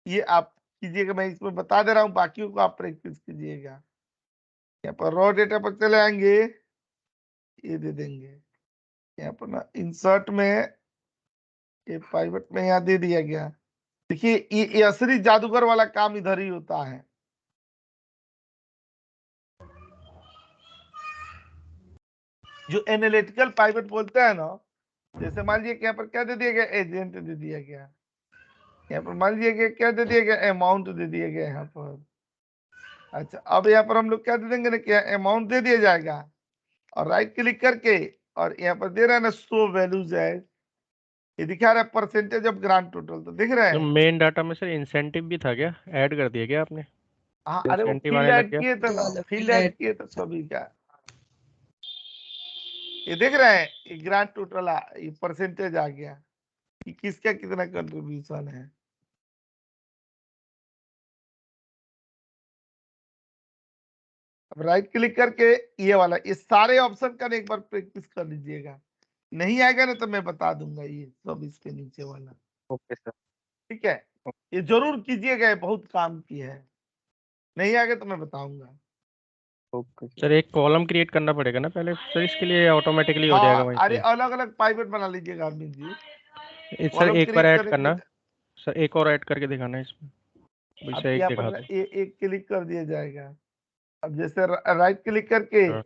Speaker 1: ये आप कीजिएगा, मैं इसमें बता दे रहा हूँ, बाकियों को आप प्रैक्टिस कीजिएगा। यहाँ पर रॉ डेटा पर चले आएंगे, ये दे देंगे यहाँ पर ना इंसर्ट में, ये पाइवट में यहाँ दे दिया गया। देखिए ये असली जादूगर वाला काम इधर ही होता है। जो एनालिटिकल पाइवट बोलते हैं ना, जैसे मान लीजिए कि यहाँ पर क्या दे दिया गया, एजेंट दे दिया गया, यहाँ पर मान लीजिए कि क्या दे दिया गया, अमाउंट दे दिया गया यहाँ पर। अच्छा, अब यहाँ पर हम लोग क्या दे देंगे ना, क्या अमाउंट दे दिया जाएगा और राइट क्लिक करके, और यहाँ पर दे रहा है ना शो वैल्यूज है, ये दिखा रहा है परसेंटेज ऑफ ग्रांड टोटल, तो दिख रहा
Speaker 3: तो
Speaker 1: है।
Speaker 3: मेन डाटा में सर इंसेंटिव भी था क्या, ऐड कर दिया क्या आपने?
Speaker 1: हाँ, अरे वो
Speaker 3: इंसेंटिव
Speaker 1: फील्ड
Speaker 3: आने लग
Speaker 1: ऐड
Speaker 3: गया।
Speaker 1: किए थे ना, फील्ड
Speaker 9: फील्ड
Speaker 1: ऐड
Speaker 9: ऐड
Speaker 1: किए थे सभी का। ये देख रहे हैं, ये ग्रांड टोटल ये परसेंटेज आ गया कि किसका कितना कंट्रीब्यूशन है। अब राइट क्लिक करके ये वाला, ये सारे ऑप्शन का एक बार प्रैक्टिस कर लीजिएगा, नहीं आएगा ना तो मैं बता दूंगा, ये सब इसके नीचे वाला।
Speaker 6: Okay sir.
Speaker 1: ठीक है, ये जरूर कीजिएगा, ये बहुत काम की है, नहीं आएगा तो मैं बताऊंगा।
Speaker 6: ओके
Speaker 3: सर एक कॉलम क्रिएट करना पड़ेगा ना पहले सर इसके लिए, ऑटोमेटिकली हो जाएगा
Speaker 1: हाँ,
Speaker 3: वहीं
Speaker 1: अरे
Speaker 3: से?
Speaker 1: अलग अलग पाइवट बना लीजिएगा अरविंद जी।
Speaker 3: सर
Speaker 1: कॉलम
Speaker 3: एक बार
Speaker 1: क्रिएट
Speaker 3: ऐड
Speaker 6: करना,
Speaker 3: सर एक और ऐड करके दिखाना है इसमें,
Speaker 1: अब
Speaker 3: वैसे एक
Speaker 1: यहाँ
Speaker 3: दिखा
Speaker 1: पर
Speaker 3: दो।
Speaker 1: एक क्लिक कर दिया जाएगा। अब जैसे राइट क्लिक करके,
Speaker 3: हाँ।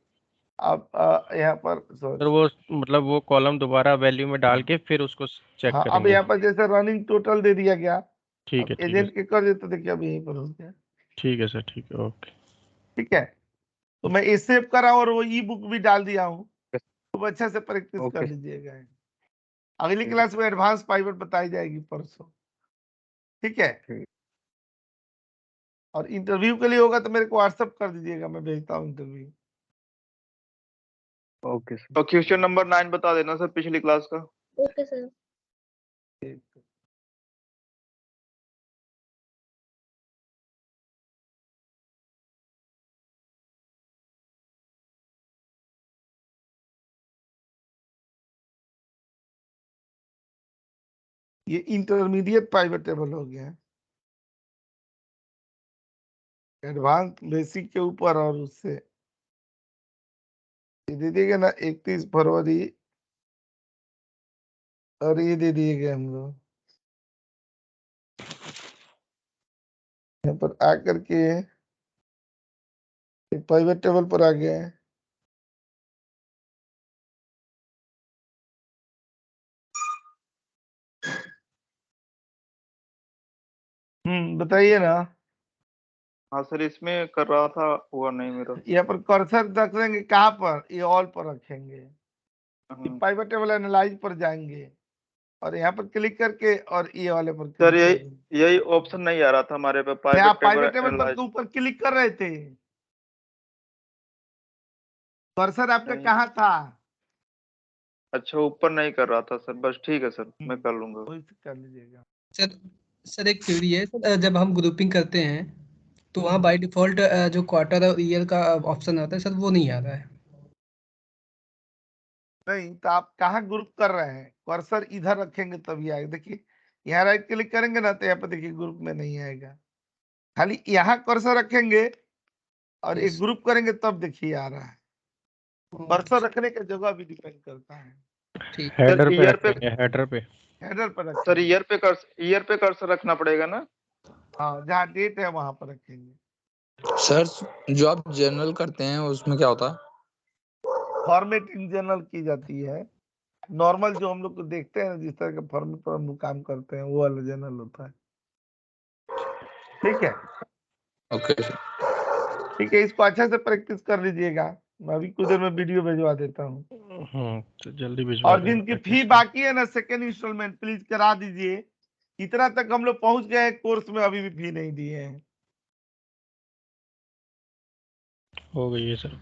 Speaker 1: अब यहाँ पर
Speaker 3: सर वो मतलब वो कॉलम दोबारा वैल्यू में डाल के फिर उसको चेक
Speaker 1: हाँ, अब
Speaker 3: करेंगे।
Speaker 1: यहाँ पर जैसे रनिंग टोटल दे दिया गया,
Speaker 3: ठीक है
Speaker 1: अब
Speaker 3: ठीक है
Speaker 1: एजेंट के कर देते, देखिए अब यहीं पर हो गया।
Speaker 3: ठीक है सर, ठीक है, ओके।
Speaker 1: ठीक है, तो मैं ये सेव करा और वो ई बुक भी डाल दिया हूँ, तो अच्छे से प्रैक्टिस कर
Speaker 6: ओके
Speaker 1: लीजिएगा। अगली क्लास में एडवांस पाइवट बताई जाएगी परसों। ठीक है,
Speaker 6: ठीक।
Speaker 1: और इंटरव्यू के लिए होगा तो मेरे को व्हाट्सएप कर दीजिएगा, मैं भेजता हूँ इंटरव्यू।
Speaker 6: Okay sir.
Speaker 2: तो क्वेश्चन नंबर 9 बता देना सर, पिछली क्लास का।
Speaker 8: Okay sir.
Speaker 1: ये इंटरमीडिएट पाइवट टेबल हो गया, एडवांस बेसिक के ऊपर, और उससे ये दे दिएगा ना 31 फरवरी, और ये दे दिए गए हम लोग यहाँ पर आकर के पाइवट टेबल पर आ गए। बताइए ना।
Speaker 2: हाँ सर, इसमें कर रहा था, हुआ नहीं मेरा।
Speaker 1: यहाँ पर कर्सर रख देंगे, कहाँ पर, ये ऑल पर रखेंगे,
Speaker 2: हाँ।
Speaker 1: पाइवट टेबल एनालाइज पर जाएंगे और यहाँ पर क्लिक करके और ये वाले पर
Speaker 2: सर
Speaker 1: क्लिक करेंगे।
Speaker 2: यही ऑप्शन नहीं आ रहा था हमारे पे,
Speaker 1: आप
Speaker 2: पाइवट
Speaker 1: पाइवट टेबल
Speaker 2: टेबल
Speaker 1: पर तो ऊपर क्लिक कर रहे थे, कर्सर आपका
Speaker 2: नहीं।
Speaker 1: कहाँ था?
Speaker 2: अच्छा, ऊपर नहीं कर रहा था सर, बस ठीक है सर, मैं कर लूंगा।
Speaker 1: वही से कर लीजिएगा।
Speaker 9: सर एक क्वेरी है सर, जब हम ग्रुपिंग करते हैं तो वहाँ बाय डिफॉल्ट जो क्वार्टर और ईयर का ऑप्शन आता है सर, वो नहीं आ रहा है।
Speaker 1: नहीं तो आप कहाँ ग्रुप कर रहे हैं, कर्सर इधर रखेंगे तभी आएगा। देखिए यहाँ राइट क्लिक करेंगे ना तो यहाँ पर देखिए ग्रुप में नहीं आएगा, खाली यहाँ कर्सर रखेंगे और एक ग्रुप करेंगे तब देखिए आ रहा है। कर्सर रखने की जगह भी डिपेंड करता है।
Speaker 9: ठीक।
Speaker 3: हेडर पे
Speaker 2: ईयर पे
Speaker 3: रखेंगे, हेडर पे।
Speaker 1: हेडर पर
Speaker 2: सर,
Speaker 1: रखेंगे,
Speaker 2: ईयर पे कर्सर रखना पड़ेगा ना।
Speaker 1: हाँ जहाँ डेट है वहां पर रखेंगे।
Speaker 10: सर जो आप जनरल करते हैं उसमें क्या होता है?
Speaker 1: फॉर्मेटिंग जनरल की जाती है, नॉर्मल जो हम लोग को देखते हैं जिस तरह के फॉर्मेट पर हम लोग काम करते हैं वो वाला जनरल होता है। ठीक है,
Speaker 10: ओके सर।
Speaker 1: ठीक है, इसको अच्छा से प्रैक्टिस कर लीजिएगा। मैं अभी कुछ देर में वीडियो भिजवा देता हूँ।
Speaker 3: तो जल्दी भिजवा
Speaker 1: और
Speaker 3: देना
Speaker 1: जिनकी
Speaker 3: practice
Speaker 1: फी
Speaker 3: के।
Speaker 1: बाकी है ना सेकेंड इंस्टॉलमेंट प्लीज करा दीजिए। इतना तक हम लोग पहुंच गए हैं, कोर्स में अभी भी फी नहीं दिए हैं।
Speaker 3: हो गई है सर।